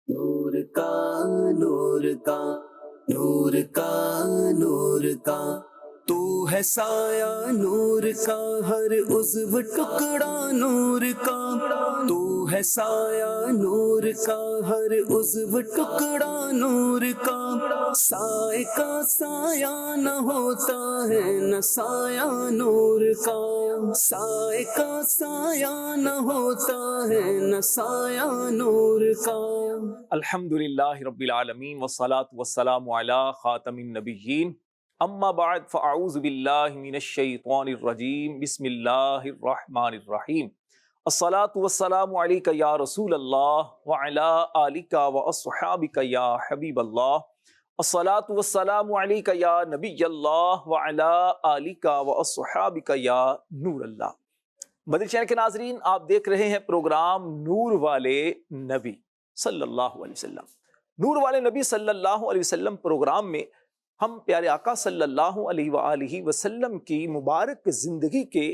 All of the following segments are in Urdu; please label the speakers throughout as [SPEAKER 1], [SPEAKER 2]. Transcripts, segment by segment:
[SPEAKER 1] نور کا نور کا نور کا نور کا تو ہے سایہ نور کا ہر عضو ٹکڑا نور کا تو ہے سایہ نور کا ہر عضو ٹکڑا نور کا سائے کا سایہ نہ ہوتا ہے نہ سایہ نور کا سائے کا سایہ نہ ہوتا ہے نہ سایہ نور کا
[SPEAKER 2] الحمدللہ رب العالمین والصلاة والسلام علی خاتم النبیین اما بعد فاعوذ باللہ من الشیطان الرجیم بسم اللہ الرحمن الرحیم الصلاة والسلام علیک یا رسول اللہ وعلی آلک واصحابک یا حبیب اللہ الصلاة والسلام علیک یا نبی اللہ وعلی آلک واصحابک یا نور اللہ۔ مدنی چینل کے ناظرین، آپ دیکھ رہے ہیں پروگرام نور والے نبی صلی اللہ علیہ وسلم۔ نور والے نبی صلی اللہ علیہ وسلم پروگرام میں ہم پیارے آقا صلی اللہ علیہ وآلہ وسلم کی مبارک زندگی کے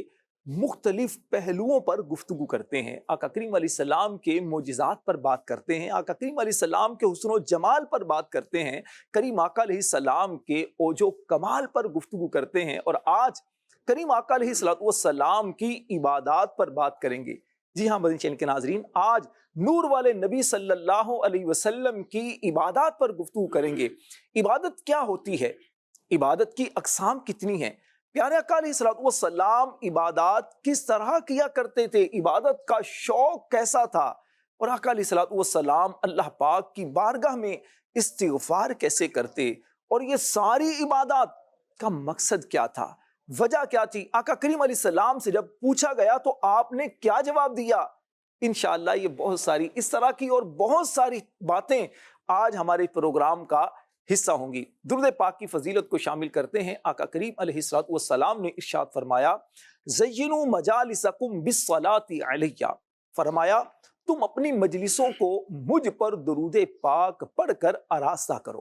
[SPEAKER 2] مختلف پہلوؤں پر گفتگو کرتے ہیں، آقا کریم علیہ السلام کے معجزات پر بات کرتے ہیں، آقا کریم علیہ السلام کے حسن و جمال پر بات کرتے ہیں، کریم آقا علیہ السلام کے اوج و کمال پر گفتگو کرتے ہیں، اور آج کریم آقا علیہ السلام کی عبادات پر بات کریں گے۔ جی ہاں مدنی چینل کے ناظرین، آج نور والے نبی صلی اللہ علیہ وسلم کی عبادات پر گفتگو کریں گے۔ عبادت کیا ہوتی ہے؟ عبادت کی اقسام کتنی ہیں؟ پیارے آقا علیہ السلام عبادات کس طرح کیا کرتے تھے؟ عبادت کا شوق کیسا تھا؟ اور آقا علیہ السلام اللہ پاک کی بارگاہ میں استغفار کیسے کرتے؟ اور یہ ساری عبادات کا مقصد کیا تھا؟ وجہ کیا تھی؟ آقا کریم علیہ السلام سے جب پوچھا گیا تو آپ نے کیا جواب دیا؟ انشاءاللہ یہ بہت ساری اس طرح کی اور بہت ساری باتیں آج ہمارے پروگرام کا حصہ ہوں گی۔ درود پاک کی فضیلت کو شامل کرتے ہیں۔ آقا کریم علیہ السلام نے ارشاد فرمایا، زینوا مجالسکم بالصلاۃ علیہ، فرمایا تم اپنی مجلسوں کو مجھ پر درود پاک پڑھ کر آراستہ کرو۔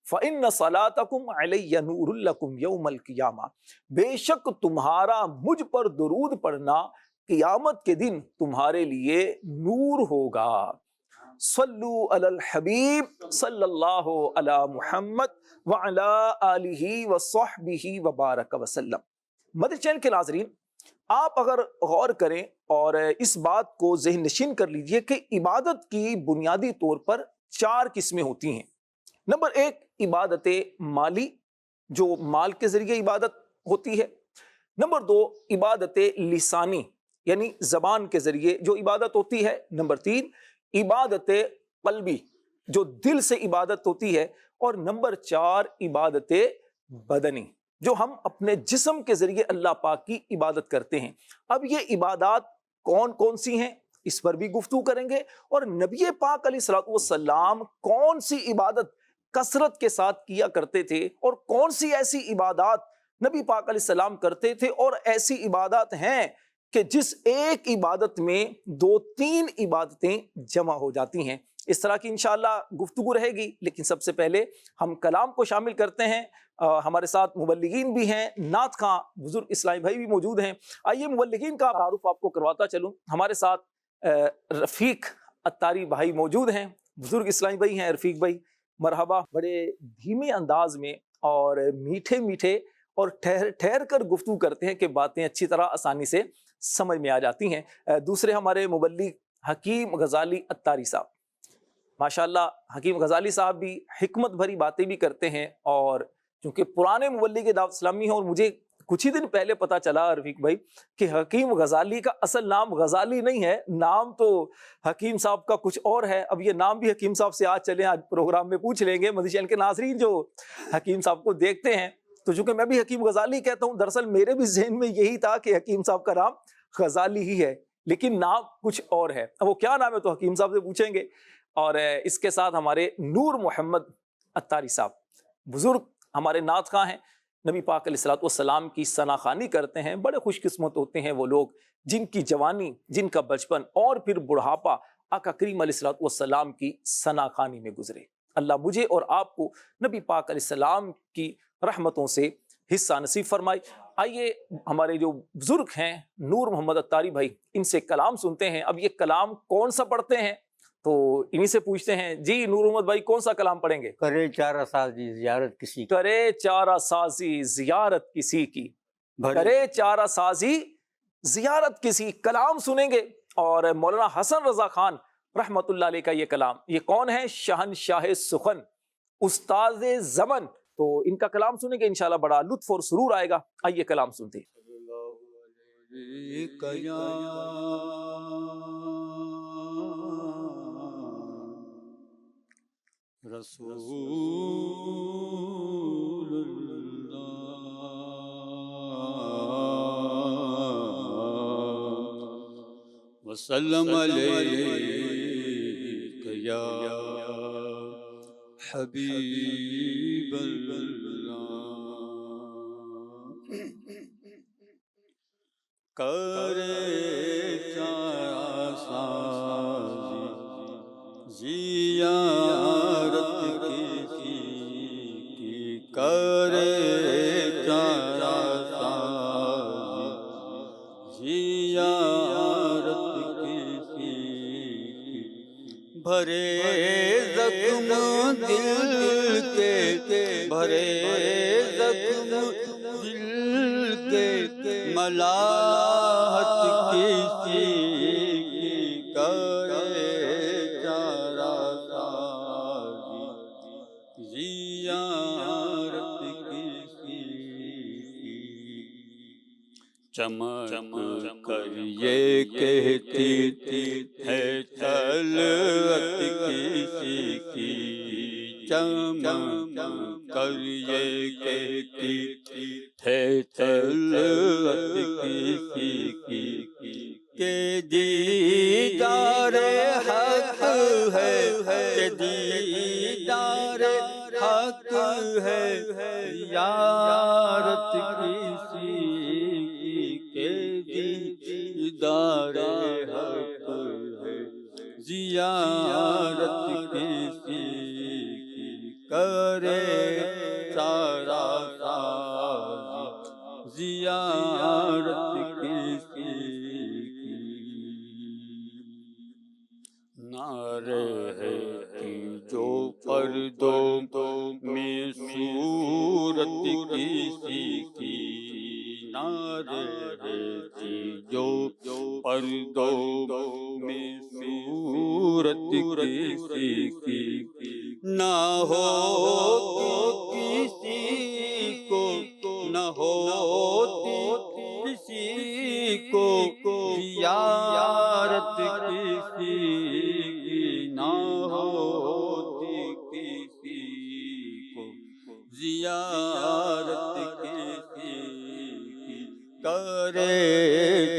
[SPEAKER 2] فَإِنَّ صَلَاتَكُمْ عَلَيَّ نُورٌ لَكُمْ يَوْمَ الْقِيَامَةِ، بے شک تمہارا مجھ پر درود پڑھنا قیامت کے دن تمہارے لیے نور ہوگا۔ صلو علی الحبیب صلی اللہ علی محمد وعلی آلہ وصحبہ وبارک وسلم۔ مدنی چینل کے ناظرین، آپ اگر غور کریں اور اس بات کو ذہن نشین کر لیجئے کہ عبادت کی بنیادی طور پر 4 قسمیں ہوتی ہیں۔ نمبر 1 عبادت مالی، جو مال کے ذریعے عبادت ہوتی ہے۔ نمبر 2 عبادت لسانی، یعنی زبان کے ذریعے جو عبادت ہوتی ہے۔ نمبر 3 عبادت قلبی، جو دل سے عبادت ہوتی ہے۔ اور نمبر 4 عبادت بدنی، جو ہم اپنے جسم کے ذریعے اللہ پاک کی عبادت کرتے ہیں۔ اب یہ عبادات کون کون سی ہیں، اس پر بھی گفتگو کریں گے، اور نبی پاک علیہ السلام کون سی عبادت کثرت کے ساتھ کیا کرتے تھے، اور کون سی ایسی عبادات نبی پاک علیہ السلام کرتے تھے، اور ایسی عبادات ہیں کہ جس ایک عبادت میں 2-3 عبادتیں جمع ہو جاتی ہیں۔ اس طرح کی انشاءاللہ گفتگو رہے گی، لیکن سب سے پہلے ہم کلام کو شامل کرتے ہیں۔ ہمارے ساتھ مبلغین بھی ہیں، نعت خواں بزرگ اسلامی بھائی بھی موجود ہیں۔ آئیے مبلغین کا تعارف آپ کو کرواتا چلوں۔ ہمارے ساتھ رفیق اتاری بھائی موجود ہیں، بزرگ اسلامی بھائی ہیں۔ رفیق بھائی مرحبا۔ بڑے دھیمے انداز میں اور میٹھے میٹھے اور ٹھہر کر گفتگو کرتے ہیں کہ باتیں اچھی طرح آسانی سے سمجھ میں آ جاتی ہیں۔ دوسرے ہمارے مبلغ حکیم غزالی اتاری صاحب، ماشاءاللہ حکیم غزالی صاحب بھی حکمت بھری باتیں بھی کرتے ہیں، اور چونکہ پرانے مبلغ دعوت اسلامی ہیں، اور مجھے کچھ ہی دن پہلے پتا چلا رفیق بھائی کہ حکیم غزالی کا اصل نام غزالی نہیں ہے، نام تو حکیم صاحب کا کچھ اور ہے۔ اب یہ نام بھی حکیم صاحب سے آج چلیں، آج پروگرام میں پوچھ لیں گے۔ مدنی چینل کے ناظرین جو حکیم صاحب کو دیکھتے ہیں، تو چونکہ میں بھی حکیم غزالی کہتا ہوں، دراصل میرے بھی ذہن میں یہی تھا کہ حکیم صاحب کا نام غزالی ہی ہے، لیکن نام کچھ اور ہے۔ اب وہ کیا نام ہے تو حکیم صاحب سے پوچھیں گے۔ اور اس کے ساتھ ہمارے نور محمد اتاری صاحب، بزرگ ہمارے نعت خواں ہیں، نبی پاک علیہ السلام کی ثنا خوانی کرتے ہیں۔ بڑے خوش قسمت ہوتے ہیں وہ لوگ جن کی جوانی، جن کا بچپن اور پھر بڑھاپا آقا کریم علیہ السلام کی ثنا خوانی میں گزرے۔ اللہ مجھے اور آپ کو نبی پاک علیہ السلام کی رحمتوں سے حصہ نصیب فرمائے۔ آئیے ہمارے جو بزرگ ہیں نور محمد اتاری بھائی، ان سے کلام سنتے ہیں۔ اب یہ کلام کون سا پڑھتے ہیں تو انہی سے پوچھتے ہیں، جی نور محمد بھائی کون سا کلام پڑھیں گے؟
[SPEAKER 3] کرے چارہ سازی زیارت کسی کی،
[SPEAKER 2] کرے چارہ سازی زیارت کسی کی،
[SPEAKER 3] بھرے
[SPEAKER 2] کرے چارہ سازی زیارت کسی، کلام سنیں گے۔ اور مولانا حسن رضا خان رحمت اللہ علیہ کا یہ کلام، یہ کون ہے؟ شہنشاہ سخن، استاد زمن، تو ان کا کلام سنیں گے انشاءاللہ بڑا لطف اور سرور آئے گا۔ آئیے کلام سنتے ہیں۔
[SPEAKER 3] رسول اللہ وسلم علیک یا حبیب اللہ، کرے چارہ سازی زیارت کسی کی، کرے چارہ سازی زیارت کسی کی، بھرے زخم دل کے، بھرے زخم دل کے، ملاحت کسی کی، کرے چارہ سازی زیارت کسی کی، چمک کر یہ کہتی ہے طلعت کسی کی، چمک کر یہ کہتی ہے طلعت کسی کی، کہ دیدار حق ہے، کہ دیدار حق ہے، زیارت کسی کی، کہ دیدار حق ہے، زیارت کسی کی، کرے چارہ سازی زیارت کسی کی، نعرے ہے کہ جو پردوں میں صورت کسی کی، نعرے ہے کہ جو پردوں میں صورت کسی کی، نہ ہوتی کسی کو، نہ ہوتی کسی کو زیارت کسی کی، نہ ہوتی کسی کو زیارت کسی کی، کرے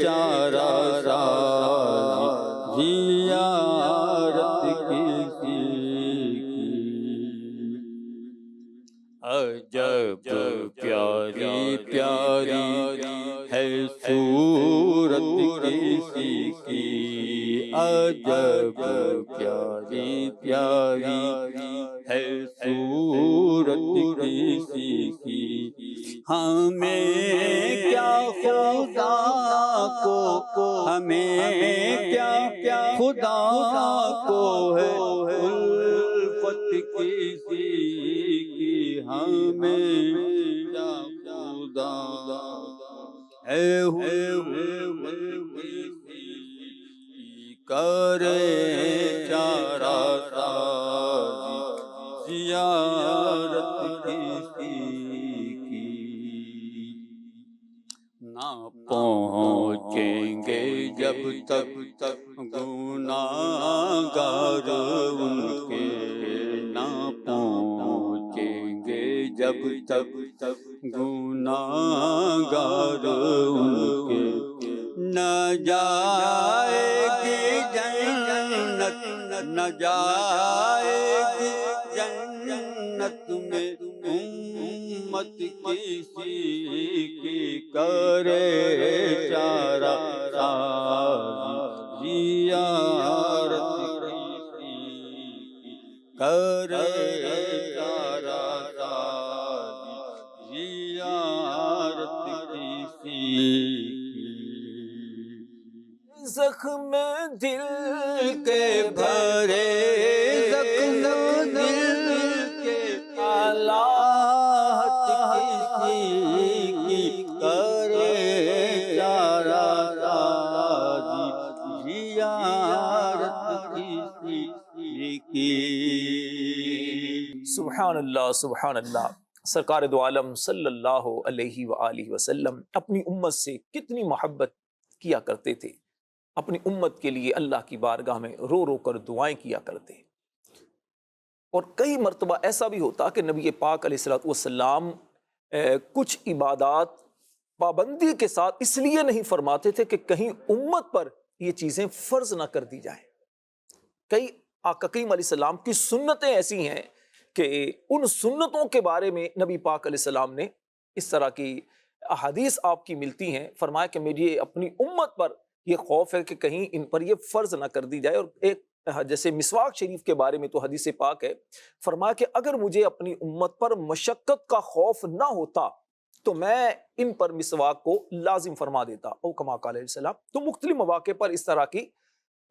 [SPEAKER 3] چارہ سازی زیارت کسی کی، عجب پیاری پیاری ہے صورت کسی کی، عجب پیاری پیاری ہے صورت کسی کی، ہمیں کیا خدا کو، ہمیں کیا خدا کو ہے الفت کسی کی، ہمیں کیا خدا ہے الفت کسی کی، کرے چارہ سازی زیارت کسی کی، نہ پہنچیں گے جب تک گناہگار ان کے، نہ پہنچیں گے جب تک گناہگار ان کے، نہ جائے گی جنت، نہ جائے گی جنت میں امت کسی کی، کرے چارہ سازی زیارت کسی کی، کرے چارہ سازی زیارت کسی کی،
[SPEAKER 2] زخم زخم دل
[SPEAKER 3] کے بھرے زخم دل کے آلات کسی کی کرے چارہ جی زیارت کسی کی.
[SPEAKER 2] سبحان اللہ سبحان اللہ. سرکار دو عالم صلی اللہ علیہ وآلہ وسلم اپنی امت سے کتنی محبت کیا کرتے تھے. اپنی امت کے لیے اللہ کی بارگاہ میں رو رو کر دعائیں کیا کرتے. اور کئی مرتبہ ایسا بھی ہوتا کہ نبی پاک علیہ الصلوۃ والسلام کچھ عبادات پابندی کے ساتھ اس لیے نہیں فرماتے تھے کہ کہیں امت پر یہ چیزیں فرض نہ کر دی جائیں. کئی آقا کریم علیہ السلام کی سنتیں ایسی ہیں کہ ان سنتوں کے بارے میں نبی پاک علیہ السلام نے اس طرح کی احادیث آپ کی ملتی ہیں. فرمایا کہ مجھے اپنی امت پر یہ خوف ہے کہ کہیں ان پر یہ فرض نہ کر دی جائے. اور ایک جیسے مسواک شریف کے بارے میں تو حدیث پاک ہے, فرمایا کہ اگر مجھے اپنی امت پر مشقت کا خوف نہ ہوتا تو میں ان پر مسواک کو لازم فرما دیتا, او کما قال علیہ السلام. تو مختلف مواقع پر اس طرح کی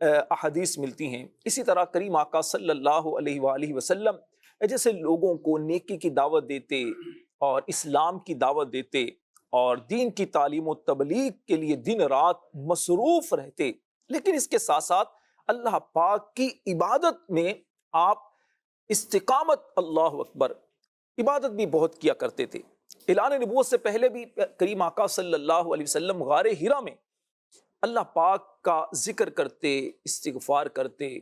[SPEAKER 2] احادیث ملتی ہیں. اسی طرح کریم آقا صلی اللہ علیہ وآلہ وسلم جیسے لوگوں کو نیکی کی دعوت دیتے اور اسلام کی دعوت دیتے اور دین کی تعلیم و تبلیغ کے لیے دن رات مصروف رہتے, لیکن اس کے ساتھ ساتھ اللہ پاک کی عبادت میں آپ استقامت, اللہ اکبر, عبادت بھی بہت کیا کرتے تھے. اعلان نبوت سے پہلے بھی کریم آقا صلی اللہ علیہ وسلم غار حرا میں اللہ پاک کا ذکر کرتے, استغفار کرتے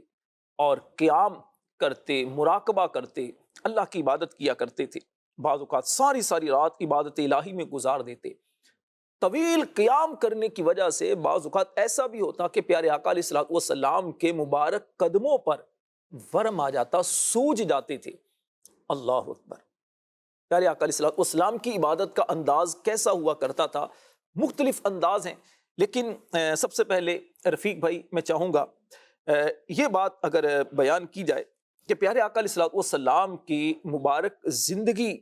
[SPEAKER 2] اور قیام کرتے, مراقبہ کرتے, اللہ کی عبادت کیا کرتے تھے. بعض اوقات ساری رات عبادت الہی میں گزار دیتے. طویل قیام کرنے کی وجہ سے بعض اوقات ایسا بھی ہوتا کہ پیارے آقا علیہ الصلوۃ والسلام کے مبارک قدموں پر ورم آ جاتا, سوج جاتے تھے. اللہ اکبر. پیارے آقا علیہ الصلوۃ والسلام کی عبادت کا انداز کیسا ہوا کرتا تھا؟ مختلف انداز ہیں, لیکن سب سے پہلے رفیق بھائی میں چاہوں گا یہ بات اگر بیان کی جائے کہ پیارے آقا علیہ الصلوۃ والسلام کی مبارک زندگی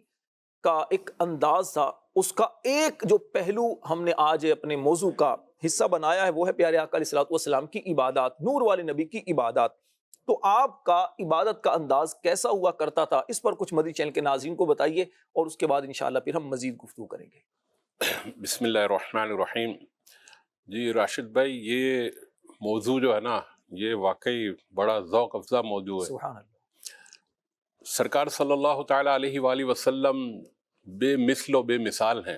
[SPEAKER 2] کا ایک انداز تھا. اس کا ایک جو پہلو ہم نے آج اپنے موضوع کا حصہ بنایا ہے وہ ہے پیارے آقا علیہ الصلوۃ والسلام کی عبادات, نور والے نبی کی عبادات. تو آپ کا عبادت کا انداز کیسا ہوا کرتا تھا, اس پر کچھ مدنی چینل کے ناظرین کو بتائیے اور اس کے بعد انشاءاللہ پھر ہم مزید گفتگو کریں گے.
[SPEAKER 4] بسم اللہ الرحمن الرحیم. جی راشد بھائی, یہ موضوع جو ہے نا یہ واقعی بڑا ذوق افزا موضوع ہے.
[SPEAKER 2] سبحان اللہ.
[SPEAKER 4] سرکار صلی اللہ تعالیٰ علیہ وآلہ وسلم بے مثل و بے مثال ہیں.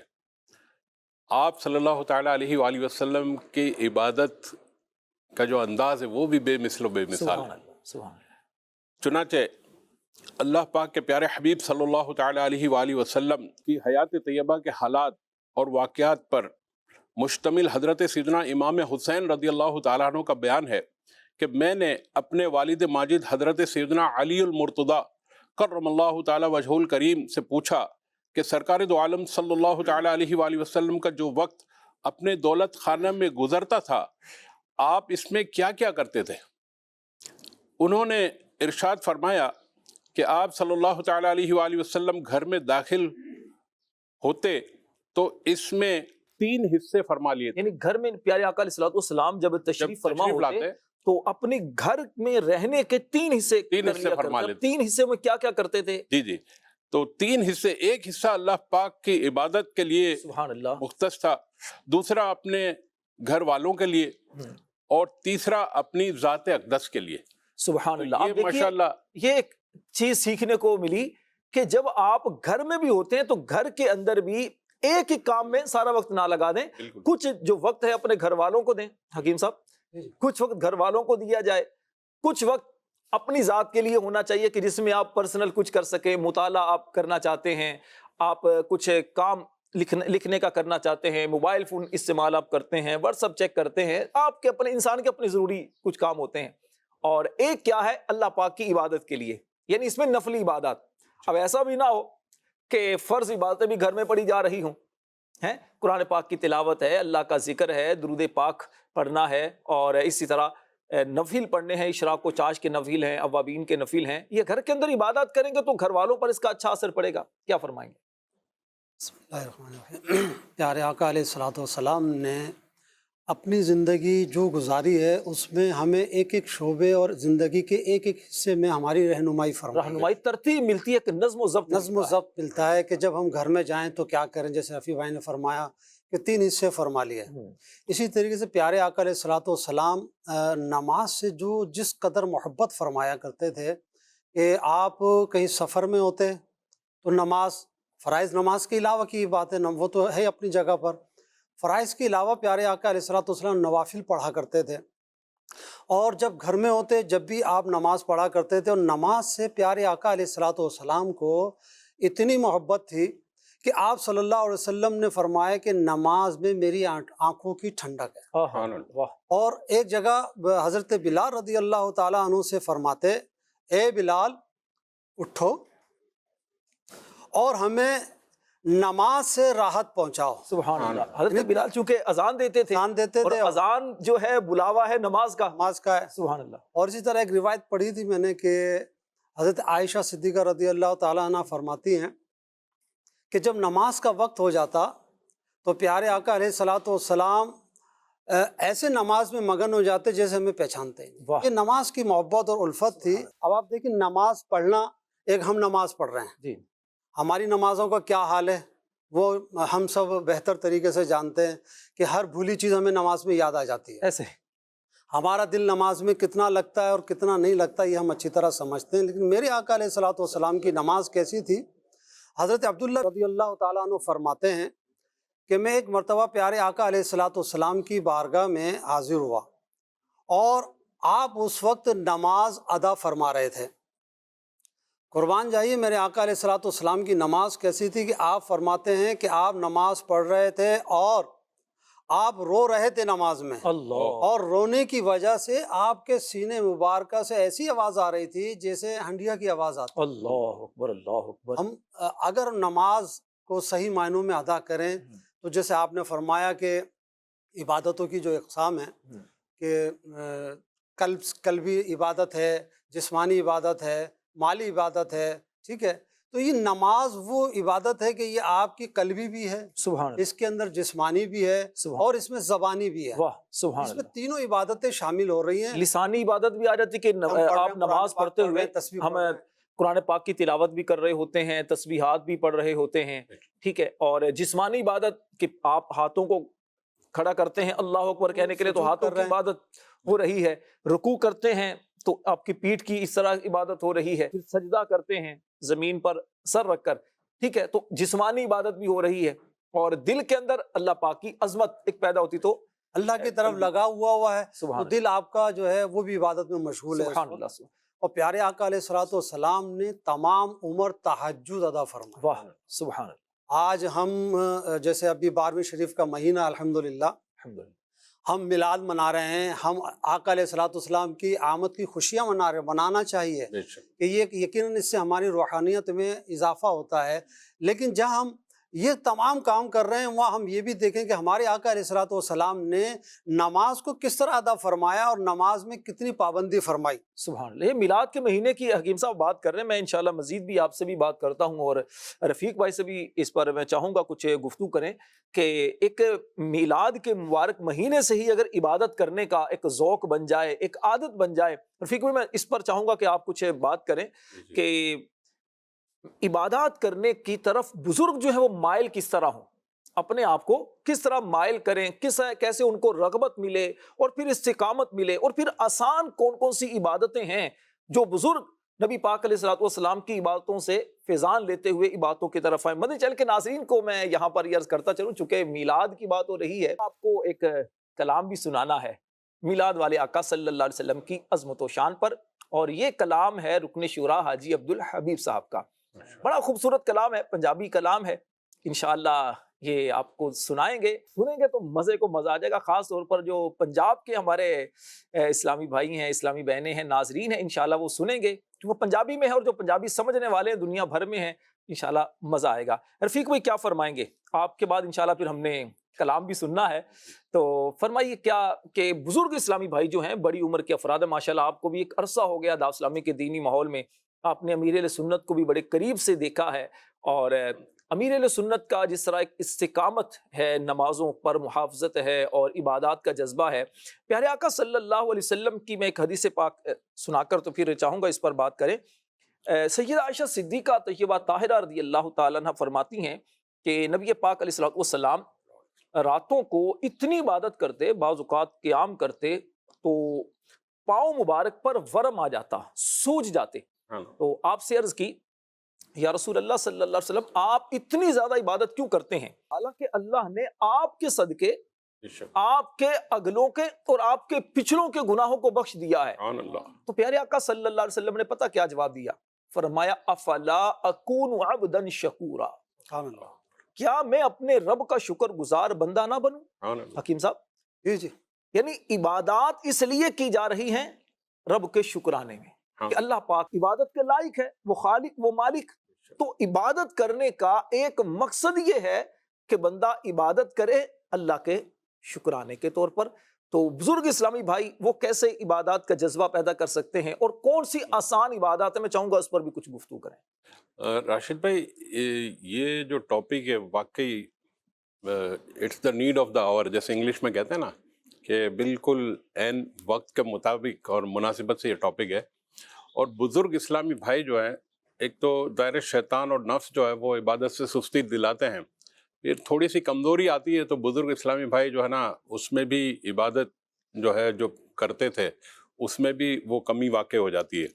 [SPEAKER 4] آپ صلی اللہ تعالیٰ علیہ وآلہ وسلم کی عبادت کا جو انداز ہے وہ بھی بے مثل و بے مثال ہے.
[SPEAKER 2] سبحان اللہ.
[SPEAKER 4] چنانچہ اللہ پاک کے پیارے حبیب صلی اللہ تعالیٰ علیہ وآلہ وسلم کی حیات طیبہ کے حالات اور واقعات پر مشتمل حضرت سیدنا امام حسین رضی اللہ تعالیٰ عنہ کا بیان ہے کہ میں نے اپنے والد ماجد حضرت سیدنا علی المرتضی کرم اللہ تعالیٰ وجہہ الکریم سے پوچھا کہ سرکار دو عالم صلی اللہ تعالیٰ علیہ وآلہ وسلم کا جو وقت اپنے دولت خانہ میں گزرتا تھا آپ اس میں کیا کیا کرتے تھے؟ انہوں نے ارشاد فرمایا کہ آپ صلی اللہ تعالیٰ علیہ وآلہ وسلم گھر میں داخل ہوتے تو اس میں 3 حصے فرما لیے تھے.
[SPEAKER 2] یعنی گھر میں پیارے آقا علیہ الصلوۃ والسلام جب تشریف فرما ہوتے تو اپنے گھر میں رہنے کے 3 حصے
[SPEAKER 4] فرما لیتے.
[SPEAKER 2] 3 حصے میں کیا کیا کرتے تھے؟
[SPEAKER 4] جی تو 3 حصے. ایک حصہ اللہ پاک کی عبادت کے لیے
[SPEAKER 2] سبحان اللہ
[SPEAKER 4] مختص تھا, دوسرا اپنے گھر والوں کے لیے, اور تیسرا اپنی ذات اقدس کے لیے.
[SPEAKER 2] سبحان اللہ.
[SPEAKER 4] یہ ماشاءاللہ
[SPEAKER 2] یہ ایک چیز سیکھنے کو ملی کہ جب آپ گھر میں بھی ہوتے ہیں تو گھر کے اندر بھی ایک ہی کام میں سارا وقت نہ لگا دیں. کچھ جو وقت ہے اپنے گھر والوں کو دیں. حکیم صاحب, کچھ وقت گھر والوں کو دیا جائے, کچھ وقت اپنی ذات کے لیے ہونا چاہیے کہ جس میں آپ پرسنل کچھ کر سکیں, مطالعہ آپ کرنا چاہتے ہیں, آپ کچھ کام لکھنے کا کرنا چاہتے ہیں, موبائل فون استعمال آپ کرتے ہیں, واٹس ایپ چیک کرتے ہیں, آپ کے اپنے انسان کے اپنے ضروری کچھ کام ہوتے ہیں. اور ایک کیا ہے اللہ پاک کی عبادت کے لیے, یعنی اس میں نفلی عبادات. اب ایسا بھی نہ ہو کہ فرض عبادتیں بھی گھر میں پڑھی جا رہی ہوں, ہیں قرآن پاک کی تلاوت ہے, اللہ کا ذکر ہے, درود پاک پڑھنا ہے, اور اسی طرح نفل پڑھنے ہیں, اشراق و چاش کے نفل ہیں, اوابین کے نفل ہیں. یہ گھر کے اندر عبادات کریں گے تو گھر والوں پر اس کا اچھا اثر پڑے گا. کیا فرمائیں گے؟
[SPEAKER 5] بسم اللہ الرحمن الرحیم. پیارے آقا علیہ الصلوۃ والسلام نے اپنی زندگی جو گزاری ہے اس میں ہمیں ایک ایک شعبے اور زندگی کے ایک ایک حصے میں ہماری رہنمائی فرمائی ہے۔
[SPEAKER 2] رہنمائی ترتیب ملتی ہے کہ نظم و ضبط
[SPEAKER 5] نظم و ضبط ملتا ہے کہ جب ہم گھر میں جائیں تو کیا کریں، جیسے رفیع بھائی نے فرمایا کہ 3 حصے فرما لیے۔ اسی طریقے سے پیارے آقا علیہ الصلوۃ والسلام نماز سے جس قدر محبت فرمایا کرتے تھے کہ آپ کہیں سفر میں ہوتے تو نماز، فرائض نماز کے علاوہ کی بات ہے، وہ تو ہے اپنی جگہ پر، فرائض کے علاوہ پیارے آقا علیہ الصلوۃ والسلام نوافل پڑھا کرتے تھے، اور جب گھر میں ہوتے جب بھی آپ نماز پڑھا کرتے تھے، اور نماز سے پیارے آقا علیہ الصلوۃ والسلام کو اتنی محبت تھی کہ آپ صلی اللہ علیہ وسلم نے فرمایا کہ نماز میں میری آنکھوں کی ٹھنڈک ہے۔
[SPEAKER 2] واہ،
[SPEAKER 5] اور ایک جگہ حضرت بلال رضی اللہ تعالیٰ عنہ سے فرماتے، اے بلال اٹھو اور ہمیں نماز سے راحت پہنچاؤ۔
[SPEAKER 2] سبحان اللہ۔ حضرت بلال چونکہ اذان دیتے تھے،
[SPEAKER 5] اذان دیتے تھے،
[SPEAKER 2] اور اذان جو ہے بلاوا ہے نماز کا،
[SPEAKER 5] نماز کا ہے۔
[SPEAKER 2] سبحان اللہ۔
[SPEAKER 5] اور اسی طرح ایک روایت پڑھی تھی میں نے کہ حضرت عائشہ صدیقہ رضی اللہ تعالیٰ عنہ فرماتی ہیں کہ جب نماز کا وقت ہو جاتا تو پیارے آقا علیہ الصلوۃ والسلام ایسے نماز میں مگن ہو جاتے جیسے ہمیں پہچانتے ہیں۔ یہ نماز کی محبت اور الفت تھی۔ اب آپ دیکھیں نماز پڑھنا، ایک ہم نماز پڑھ رہے ہیں،
[SPEAKER 2] جی،
[SPEAKER 5] ہماری نمازوں کا کیا حال ہے وہ ہم سب بہتر طریقے سے جانتے ہیں کہ ہر بھولی چیز ہمیں نماز میں یاد آ جاتی ہے۔
[SPEAKER 2] ایسے
[SPEAKER 5] ہمارا دل نماز میں کتنا لگتا ہے اور کتنا نہیں لگتا یہ ہم اچھی طرح سمجھتے ہیں، لیکن میرے آقا علیہ الصلوۃ والسلام کی نماز کیسی تھی؟ حضرت عبداللہ رضی اللہ تعالیٰ عنہ فرماتے ہیں کہ میں ایک مرتبہ پیارے آقا علیہ الصلوۃ والسلام کی بارگاہ میں حاضر ہوا اور آپ اس وقت نماز ادا فرما رہے تھے۔ قربان جائیے میرے آقا علیہ الصلوۃ والسلام کی نماز کیسی تھی کہ آپ فرماتے ہیں کہ آپ نماز پڑھ رہے تھے اور آپ رو رہے تھے نماز میں،
[SPEAKER 2] اللہ،
[SPEAKER 5] اور رونے کی وجہ سے آپ کے سینے مبارکہ سے ایسی آواز آ رہی تھی جیسے ہنڈیا کی آواز آتی۔
[SPEAKER 2] اللہ اکبر، اللہ اکبر۔
[SPEAKER 5] ہم اگر نماز کو صحیح معنوں میں ادا کریں تو جیسے آپ نے فرمایا کہ عبادتوں کی جو اقسام ہیں کہ قلبی عبادت ہے، جسمانی عبادت ہے، مالی عبادت ہے، ٹھیک ہے، تو یہ نماز وہ عبادت ہے کہ یہ آپ کی قلبی بھی ہے،
[SPEAKER 2] سبحان اللہ،
[SPEAKER 5] اس کے اندر جسمانی بھی ہے،
[SPEAKER 2] سبحان،
[SPEAKER 5] اور اس میں زبانی بھی ہے۔
[SPEAKER 2] واہ، سبحان
[SPEAKER 5] اس میں
[SPEAKER 2] اللہ۔
[SPEAKER 5] تینوں عبادتیں شامل ہو رہی ہیں۔
[SPEAKER 2] لسانی عبادت بھی آ جاتی کہ
[SPEAKER 5] ہم پڑھ رہے
[SPEAKER 2] آپ
[SPEAKER 5] ہیں،
[SPEAKER 2] نماز
[SPEAKER 5] قرآن
[SPEAKER 2] پڑھتے
[SPEAKER 5] پاک پڑھ رہے
[SPEAKER 2] ہوئے
[SPEAKER 5] ہیں، تسبیح
[SPEAKER 2] ہم
[SPEAKER 5] پڑھ رہے ہیں۔
[SPEAKER 2] قرآن پاک کی تلاوت بھی کر رہے ہوتے ہیں، تسبیحات بھی پڑھ رہے ہوتے ہیں، ٹھیک ہے، اور جسمانی عبادت کہ آپ ہاتھوں کو کھڑا کرتے ہیں اللہ اکبر کہنے کے لیے تو
[SPEAKER 5] سجود
[SPEAKER 2] ہاتھوں
[SPEAKER 5] کر
[SPEAKER 2] کی
[SPEAKER 5] رہے ہیں۔
[SPEAKER 2] عبادت ہو رہی ہے، رکوع کرتے ہیں تو آپ کی پیٹھ کی اس طرح عبادت ہو رہی ہے، پھر سجدہ کرتے ہیں زمین پر سر رکھ کر، ٹھیک ہے، تو جسمانی عبادت بھی ہو رہی ہے، اور دل کے اندر اللہ پاک کی عظمت ایک پیدا ہوتی تو
[SPEAKER 5] اللہ کی طرف لگا ہوا ہے،
[SPEAKER 2] سبحان
[SPEAKER 5] تو دل آپ کا جو ہے وہ بھی عبادت میں مشغول ہے۔
[SPEAKER 2] سبحان اللہ،
[SPEAKER 5] اور پیارے آقا علیہ الصلوۃ والسلام نے تمام عمر تہجد ادا فرمایا۔
[SPEAKER 2] واہ، سبحان اللہ،
[SPEAKER 5] آج ہم جیسے ابھی 12ویں شریف کا مہینہ الحمدللہ،
[SPEAKER 2] الحمدللہ،
[SPEAKER 5] ہم میلاد منا رہے ہیں، ہم آقا علیہ الصلوۃ والسلام کی آمد کی خوشیاں منا رہے ہیں، منانا چاہیے کہ یہ یقیناً اس سے ہماری روحانیت میں اضافہ ہوتا ہے، لیکن جہاں ہم یہ تمام کام کر رہے ہیں وہاں ہم یہ بھی دیکھیں کہ ہمارے آقا علیہ الصلوۃ والسلام نے نماز کو کس طرح ادا فرمایا اور نماز میں کتنی پابندی فرمائی۔
[SPEAKER 2] سبحان اللہ۔ یہ میلاد کے مہینے کی حکیم صاحب بات کر رہے ہیں، میں انشاءاللہ مزید بھی آپ سے بھی بات کرتا ہوں، اور رفیق بھائی سے بھی اس پر میں چاہوں گا کچھ گفتگو کریں کہ ایک میلاد کے مبارک مہینے سے ہی اگر عبادت کرنے کا ایک ذوق بن جائے، ایک عادت بن جائے، رفیق بھائی میں اس پر چاہوں گا کہ آپ کچھ بات کریں کہ عبادات کرنے کی طرف بزرگ جو ہے وہ مائل کس طرح ہوں، اپنے آپ کو کس طرح مائل کریں، کیسے ان کو رغبت ملے اور پھر استقامت ملے، اور پھر آسان کون کون سی عبادتیں ہیں جو بزرگ نبی پاک علیہ الصلوۃ والسلام کی عبادتوں سے فیضان لیتے ہوئے عبادتوں کی طرف آئیں۔ مدنی چینل کے ناظرین کو میں یہاں پر یہ عرض کرتا چلوں، چونکہ میلاد کی بات ہو رہی ہے، آپ کو ایک کلام بھی سنانا ہے میلاد والے آقا صلی اللہ علیہ وسلم کی عظمت و شان پر، اور یہ کلام ہے رکن شورا حاجی عبدالحبیب صاحب کا، بڑا خوبصورت کلام ہے، پنجابی کلام ہے، انشاءاللہ یہ آپ کو سنائیں گے تو مزے کو مزہ آ جائے گا، خاص طور پر جو پنجاب کے ہمارے اسلامی بھائی ہیں، اسلامی بہنیں ہیں، ناظرین ہیں، انشاءاللہ وہ سنیں گے، وہ پنجابی میں ہے، اور جو پنجابی سمجھنے والے ہیں دنیا بھر میں ہیں، انشاءاللہ مزہ آئے گا۔ رفیق بھائی کیا فرمائیں گے؟ آپ کے بعد انشاءاللہ پھر ہم نے کلام بھی سننا ہے، تو فرمائیے کیا کہ بزرگ اسلامی بھائی جو ہیں بڑی عمر کے افراد ہیں، ماشاءاللہ آپ کو بھی ایک عرصہ ہو گیا دعوت اسلامی کے دینی ماحول میں، آپ نے امیر اہل سنت کو بھی بڑے قریب سے دیکھا ہے، اور امیر اہل سنت کا جس طرح ایک استقامت ہے، نمازوں پر محافظت ہے اور عبادات کا جذبہ ہے، پیارے آقا صلی اللہ علیہ وسلم کی میں ایک حدیث پاک سنا کر تو پھر چاہوں گا اس پر بات کریں۔ سیدہ عائشہ صدیقہ طیبہ طاہرہ رضی اللہ تعالیٰ عنہ فرماتی ہیں کہ نبی پاک علیہ الصلوۃ والسلام راتوں کو اتنی عبادت کرتے، بعض اوقات قیام کرتے تو پاؤں مبارک پر ورم آ جاتا، سوج جاتے۔ تو آپ سے عرض کی یا رسول اللہ صلی اللہ علیہ وسلم آپ اتنی زیادہ عبادت کیوں کرتے ہیں؟ حالانکہ اللہ نے آپ کے صدقے آپ کے اگلوں کے اور آپ کے پچھلوں کے گناہوں کو بخش دیا ہے۔ تو پیارے آقا صلی اللہ علیہ وسلم نے پتہ کیا جواب دیا؟ فرمایا افلا اکون عبدا شکورا، کیا میں اپنے رب کا شکر گزار بندہ نہ بنوں؟ حکیم صاحب
[SPEAKER 5] جی
[SPEAKER 2] یعنی عبادات اس لیے کی جا رہی ہیں رب کے شکرانے میں کہ اللہ پاک عبادت کے لائق ہے، وہ خالق وہ مالک۔ تو عبادت کرنے کا ایک مقصد یہ ہے کہ بندہ عبادت کرے اللہ کے شکرانے کے طور پر۔ تو بزرگ اسلامی بھائی وہ کیسے عبادات کا جذبہ پیدا کر سکتے ہیں اور کون سی آسان عبادات ہے، میں چاہوں گا اس پر بھی کچھ گفتگو کریں۔
[SPEAKER 4] راشد بھائی، یہ جو ٹاپک ہے واقعی it's the need of the hour, جیسے انگلش میں کہتے ہیں نا کہ بالکل عین وقت کے مطابق اور مناسبت سے یہ ٹاپک ہے۔ اور بزرگ اسلامی بھائی جو ہیں، ایک تو دائرہ شیطان اور نفس جو ہے وہ عبادت سے سستی دلاتے ہیں، پھر تھوڑی سی کمزوری آتی ہے تو بزرگ اسلامی بھائی جو ہے نا اس میں بھی عبادت جو ہے جو کرتے تھے اس میں بھی وہ کمی واقع ہو جاتی ہے۔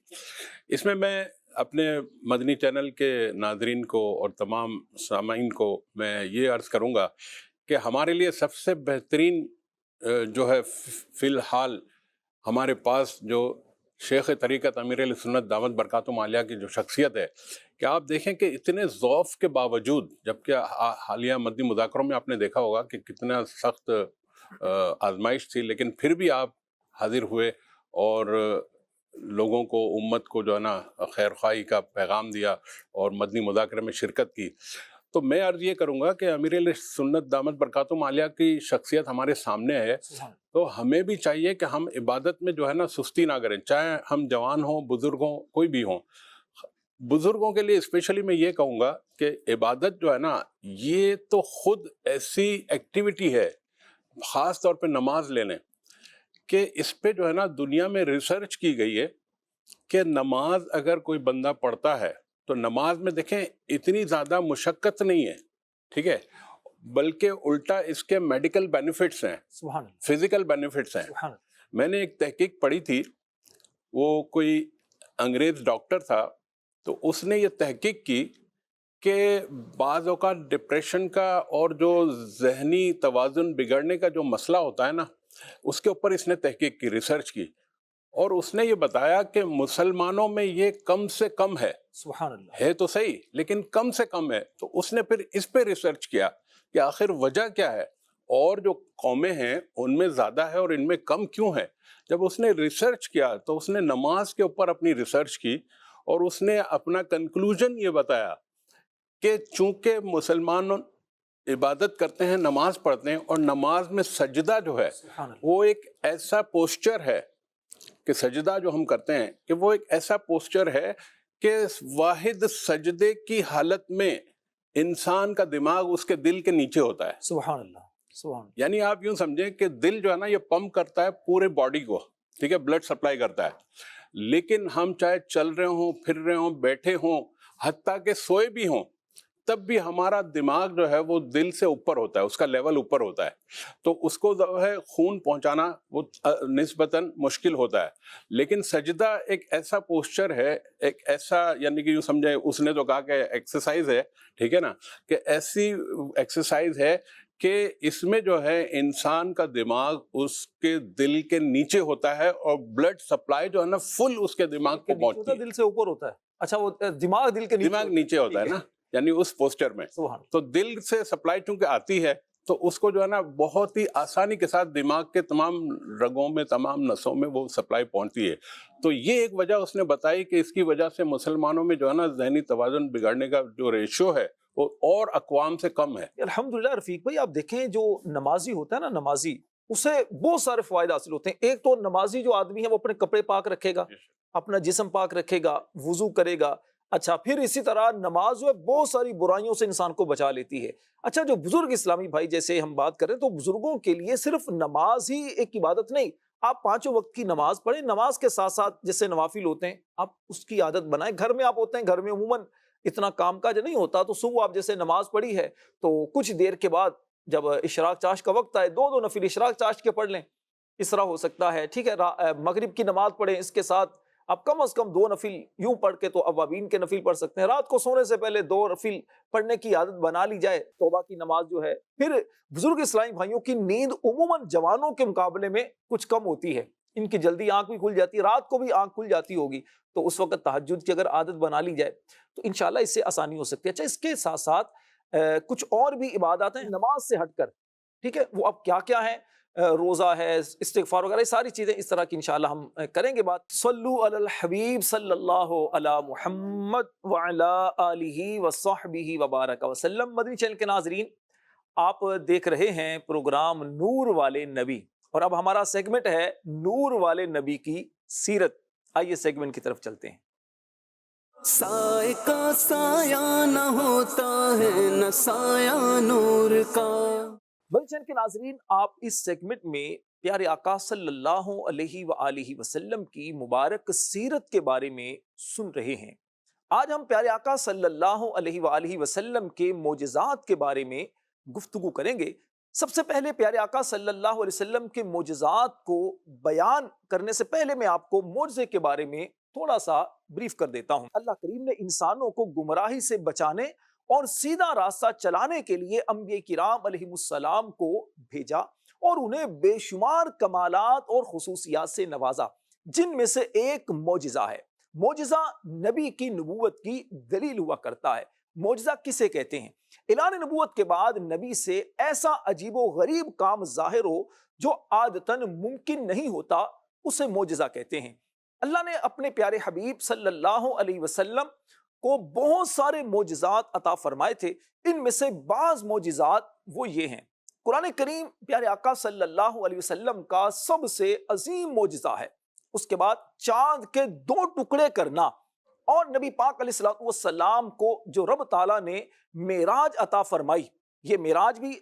[SPEAKER 4] اس میں میں اپنے مدنی چینل کے ناظرین کو اور تمام سامعین کو میں یہ عرض کروں گا کہ ہمارے لیے سب سے بہترین جو ہے فی الحال ہمارے پاس جو شیخ طریقت امیر اہل سنت دامت برکاتہم عالیہ کی جو شخصیت ہے، کہ آپ دیکھیں کہ اتنے ضعف کے باوجود، جبکہ حالیہ مدنی مذاکروں میں آپ نے دیکھا ہوگا کہ کتنا سخت آزمائش تھی، لیکن پھر بھی آپ حاضر ہوئے اور لوگوں کو، امت کو جو ہے نا خیر خواہی کا پیغام دیا اور مدنی مذاکرے میں شرکت کی۔ تو میں عرض یہ کروں گا کہ امیر اہل سنت دامت برکاتہم عالیہ کی شخصیت ہمارے سامنے ہے، تو ہمیں بھی چاہیے کہ ہم عبادت میں جو ہے نا سستی نہ کریں، چاہے ہم جوان ہوں، بزرگ ہوں، کوئی بھی ہوں۔ بزرگوں کے لیے اسپیشلی میں یہ کہوں گا کہ عبادت جو ہے نا یہ تو خود ایسی ایکٹیویٹی ہے، خاص طور پہ نماز لے لیں کہ اس پہ جو ہے نا دنیا میں ریسرچ کی گئی ہے کہ نماز اگر کوئی بندہ پڑھتا ہے تو نماز میں دیکھیں اتنی زیادہ مشقت نہیں ہے، ٹھیک ہے، بلکہ الٹا اس کے میڈیکل بینیفٹس ہیں، فزیکل بینیفٹس ہیں۔ میں نے ایک تحقیق پڑھی تھی، وہ کوئی انگریز ڈاکٹر تھا، تو اس نے یہ تحقیق کی کہ بعض اوقات ڈپریشن کا اور جو ذہنی توازن بگڑنے کا جو مسئلہ ہوتا ہے نا، اس کے اوپر اس نے تحقیق کی، ریسرچ کی، اور اس نے یہ بتایا کہ مسلمانوں میں یہ کم سے کم ہے،
[SPEAKER 2] سبحان اللہ،
[SPEAKER 4] ہے تو صحیح لیکن کم سے کم ہے۔ تو اس نے پھر اس پہ ریسرچ کیا کہ آخر وجہ کیا ہے، اور جو قومیں ہیں ان میں زیادہ ہے اور ان میں کم کیوں ہے۔ جب اس نے ریسرچ کیا تو اس نے نماز کے اوپر اپنی ریسرچ کی اور اس نے اپنا کنکلوژن یہ بتایا کہ چونکہ مسلمان عبادت کرتے ہیں، نماز پڑھتے ہیں، اور نماز میں سجدہ جو ہے وہ ایک ایسا پوسچر ہے کہ سجدہ جو ہم کرتے ہیں کہ وہ ایک ایسا پوسچر ہے کہ واحد سجدے کی حالت میں انسان کا دماغ اس کے دل کے نیچے ہوتا ہے۔
[SPEAKER 2] سبحان اللہ، سبحان اللہ،
[SPEAKER 4] یعنی آپ یوں سمجھیں کہ دل جو ہے نا یہ پمپ کرتا ہے پورے باڈی کو، ٹھیک ہے، بلڈ سپلائی کرتا ہے، لیکن ہم چاہے چل رہے ہوں، پھر رہے ہوں، بیٹھے ہوں، حتیٰ کہ سوئے بھی ہوں، تب بھی ہمارا دماغ جو ہے وہ دل سے اوپر ہوتا ہے، اس کا لیول اوپر ہوتا ہے، تو اس کو جو ہے خون پہنچانا وہ نسبتاً مشکل ہوتا ہے۔ لیکن سجدہ ایک ایسا پوسچر ہے، ایک ایسا، یعنی کہ یوں سمجھے، اس نے تو کہا کہ ایکسرسائز ہے، ٹھیک ہے نا، کہ ایسی ایکسرسائز ہے کہ اس میں جو ہے انسان کا دماغ اس کے دل کے نیچے ہوتا ہے اور بلڈ سپلائی جو ہے نا فل اس کے دماغ کو پہنچتی ہے۔
[SPEAKER 2] دل سے اوپر ہوتا ہے، اچھا وہ دماغ دل کے
[SPEAKER 4] دماغ نیچے ہوتا ہے نا، یعنی اس پوسچر میں، تو دل سے سپلائی چونکہ آتی ہے تو اس کو جو ہے نا بہت ہی آسانی کے ساتھ دماغ کے تمام رگوں میں، تمام نسوں میں وہ سپلائی پہنچتی ہے۔ تو یہ ایک وجہ اس نے بتائی کہ اس کی وجہ سے مسلمانوں میں جو ہے نا ذہنی توازن بگڑنے کا جو ریشو ہے وہ اور اقوام سے کم ہے۔
[SPEAKER 2] الحمدللہ رفیق بھائی، آپ دیکھیں جو نمازی ہوتا ہے نا، نمازی، اسے بہت سارے فوائد حاصل ہوتے ہیں۔ ایک تو نمازی جو آدمی ہے وہ اپنے کپڑے پاک رکھے گا، اپنا جسم پاک رکھے گا، وضو کرے گا، اچھا، پھر اسی طرح نماز جو ہے بہت ساری برائیوں سے انسان کو بچا لیتی ہے۔ اچھا، جو بزرگ اسلامی بھائی جیسے ہم بات کریں تو بزرگوں کے لیے صرف نماز ہی ایک عبادت نہیں، آپ پانچوں وقت کی نماز پڑھیں، نماز کے ساتھ ساتھ جیسے نوافل ہوتے ہیں آپ اس کی عادت بنائیں۔ گھر میں آپ ہوتے ہیں، گھر میں عموماً اتنا کام کاج نہیں ہوتا، تو صبح آپ جیسے نماز پڑھی ہے تو کچھ دیر کے بعد جب اشراق چاشت کا وقت آئے دو نفل اشراق چاشت کے پڑھ لیں، اس طرح ہو سکتا ہے، ٹھیک ہے۔ مغرب کی نماز پڑھیں، اس کے ساتھ آپ کم از کم 2 نفل یوں پڑھ کے تو اوابین کے نفل پڑھ سکتے ہیں۔ رات کو سونے سے پہلے 2 نفل پڑھنے کی عادت بنا لی جائے، توبہ کی نماز جو ہے۔ پھر بزرگ اسلامی بھائیوں کی نیند عموماً جوانوں کے مقابلے میں کچھ کم ہوتی ہے، ان کی جلدی آنکھ بھی کھل جاتی ہے، رات کو بھی آنکھ کھل جاتی ہوگی، تو اس وقت تہجد کی اگر عادت بنا لی جائے تو انشاءاللہ اس سے آسانی ہو سکتی ہے۔ اچھا، اس کے ساتھ ساتھ کچھ اور بھی عبادات ہیں نماز سے ہٹ کر، ٹھیک ہے، وہ اب کیا کیا ہیں؟ روزہ ہے، استغفار وغیرہ، یہ ساری چیزیں اس طرح کی انشاءاللہ ہم کریں گے بات۔ صلو علی الحبیب صلی اللہ علی محمد وعلی آلہ وصحبہ وبارک وسلم۔ مدنی چینل کے ناظرین، آپ دیکھ رہے ہیں پروگرام نور والے نبی، اور اب ہمارا سیگمنٹ ہے نور والے نبی کی سیرت۔ آئیے سیگمنٹ کی طرف چلتے ہیں۔
[SPEAKER 1] سائے کا سایہ نہ ہوتا ہے نہ سایہ نور کا۔
[SPEAKER 2] مدنی چینل کے ناظرین، آپ اس سیگمنٹ میں پیارے آقا صلی اللہ علیہ وآلہ وسلم کی مبارک سیرت کے بارے میں سن رہے ہیں۔ آج ہم پیارے آقا صلی اللہ علیہ وآلہ وسلم کے معجزات کے بارے میں گفتگو کریں گے۔ سب سے پہلے پیارے آقا صلی اللہ علیہ وسلم کے معجزات کو بیان کرنے سے پہلے میں آپ کو معجزے کے بارے میں تھوڑا سا بریف کر دیتا ہوں۔ اللہ کریم نے انسانوں کو گمراہی سے بچانے اور سیدھا راستہ چلانے کے لیے انبیاء کرام علیہ السلام کو بھیجا اور انہیں بے شمار کمالات اور خصوصیات سے نوازا، جن میں سے ایک معجزہ ہے۔ معجزہ نبی کی نبوت کی دلیل ہوا کرتا ہے۔ معجزہ کسے کہتے ہیں؟ اعلان نبوت کے بعد نبی سے ایسا عجیب و غریب کام ظاہر ہو جو عادتاً ممکن نہیں ہوتا، اسے معجزہ کہتے ہیں۔ اللہ نے اپنے پیارے حبیب صلی اللہ علیہ وسلم کو بہت سارے معجزات عطا فرمائے تھے۔ ان میں سے بعض معجزات وہ یہ ہیں۔ قرآن کریم پیارے آقا صلی اللہ علیہ وسلم کا سب سے عظیم معجزہ ہے۔ اس کے بعد چاند کے 2 ٹکڑے کرنا اور نبی پاک علیہ السلام کو جو رب تعالیٰ نے معراج عطا فرمائی، یہ معراج بھی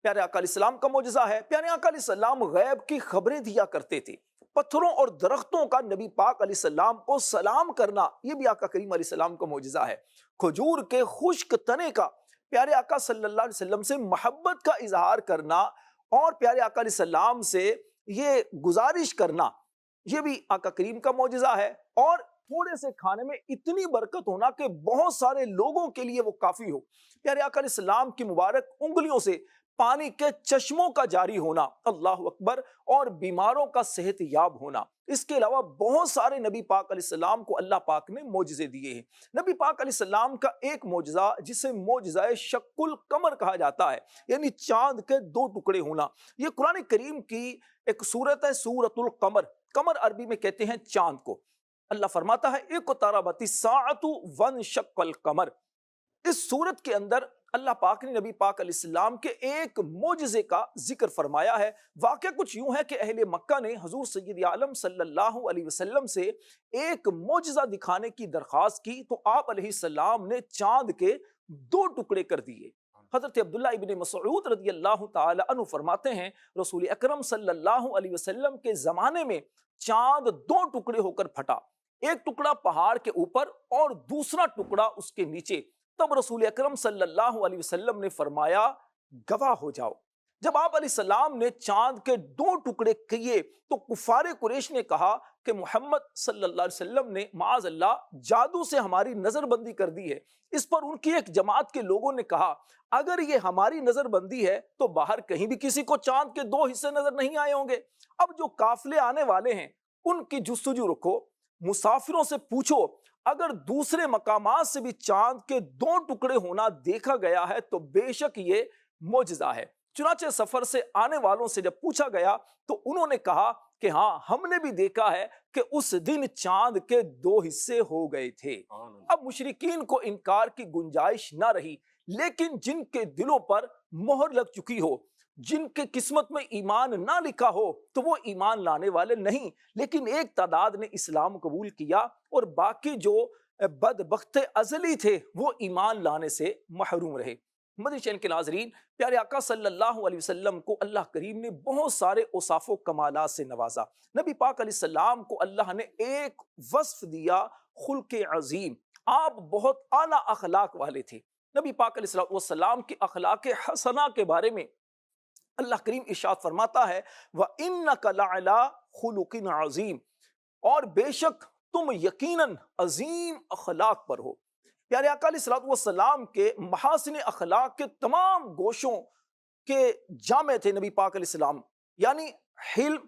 [SPEAKER 2] پیارے آقا علیہ السلام کا معجزہ ہے۔ پیارے آقا علیہ السلام غیب کی خبریں دیا کرتے تھے۔ پتھروں اور درختوں کا نبی پاک علیہ السلام کو سلام کرنا، یہ بھی آقا کریم علیہ السلام کا معجزہ ہے۔ کھجور کے خشک تنے کا پیارے آقا صلی اللہ علیہ وسلم سے محبت کا اظہار کرنا اور پیارے آقا علیہ السلام سے یہ گزارش کرنا، یہ بھی آقا کریم کا معجزہ ہے۔ اور تھوڑے سے کھانے میں اتنی برکت ہونا کہ بہت سارے لوگوں کے لیے وہ کافی ہو۔ پیارے آقا علیہ السلام کی مبارک انگلیوں سے پانی کے چشموں کا جاری ہونا، اللہ اکبر، اور بیماروں کا صحت یاب ہونا۔ اس کے علاوہ بہت سارے نبی پاک علیہ السلام کو اللہ پاک نے معجزے دیے ہیں۔ نبی پاک علیہ السلام کا ایک معجزہ جسے معجزہ شق القمر کہا جاتا ہے، یعنی چاند کے 2 ٹکڑے ہونا، یہ قرآن کریم کی ایک سورت ہے، سورت القمر۔ قمر عربی میں کہتے ہیں چاند کو۔ اللہ فرماتا ہے اقتربت الساعۃ وانشق القمر۔ اس سورت کے اندر اللہ پاک نے نبی پاک علیہ السلام کے ایک معجزے کا ذکر فرمایا ہے۔ واقعہ کچھ یوں ہے کہ اہل مکہ نے حضور سید عالم صلی اللہ علیہ وسلم سے ایک معجزہ دکھانے کی درخواست کی، تو آپ علیہ السلام نے چاند کے 2 ٹکڑے کر دیے۔ حضرت عبداللہ ابن مسعود رضی اللہ تعالی عنہ فرماتے ہیں رسول اکرم صلی اللہ علیہ وسلم کے زمانے میں چاند 2 ٹکڑے ہو کر پھٹا، ایک ٹکڑا پہاڑ کے اوپر اور دوسرا ٹکڑا اس کے نیچے۔ تب رسول اکرم صلی اللہ علیہ وسلم نے فرمایا گواہ ہو جاؤ۔ جب آپ علیہ السلام نے چاند کے 2 ٹکڑے کیے تو کفار قریش نے کہا کہ محمد صلی اللہ علیہ وسلم نے معاذ اللہ جادو سے ہماری نظر بندی کر دی ہے۔ اس پر ان کی ایک جماعت کے لوگوں نے کہا اگر یہ ہماری نظر بندی ہے تو باہر کہیں بھی کسی کو چاند کے 2 حصے نظر نہیں آئے ہوں گے۔ اب جو قافلے آنے والے ہیں ان کی جستجو رکھو، مسافروں سے پوچھو، اگر دوسرے مقامات سے بھی چاند کے 2 ٹکڑے ہونا دیکھا گیا ہے تو بے شک یہ معجزہ ہے۔ چنانچہ سفر سے آنے والوں سے جب پوچھا گیا تو انہوں نے کہا کہ ہاں ہم نے بھی دیکھا ہے کہ اس دن چاند کے 2 حصے ہو گئے تھے۔ اب مشرکین کو انکار کی گنجائش نہ رہی، لیکن جن کے دلوں پر مہر لگ چکی ہو، جن کے قسمت میں ایمان نہ لکھا ہو، تو وہ ایمان لانے والے نہیں، لیکن ایک تعداد نے اسلام قبول کیا اور باقی جو بدبخت ازلی تھے وہ ایمان لانے سے محروم رہے۔ مدنی چینل کے ناظرین، پیارے آقا صلی اللہ علیہ وسلم کو اللہ کریم نے بہت سارے اوصاف و کمالات سے نوازا۔ نبی پاک علیہ السلام کو اللہ نے ایک وصف دیا، خلق عظیم، آپ بہت اعلیٰ اخلاق والے تھے۔ نبی پاک علیہ السلام کی اخلاق حسنہ کے بارے میں اللہ کریم ارشاد فرماتا ہے وَإِنَّكَ لَعَلَىٰ خُلُقٍ عَظِيمٍ، اور بے شک تم یقیناً عظیم اخلاق پر ہو۔ پیارے آقا علیہ السلام کے محاسن اخلاق کے تمام گوشوں کے جامع تھے نبی پاک علیہ السلام، یعنی حلم،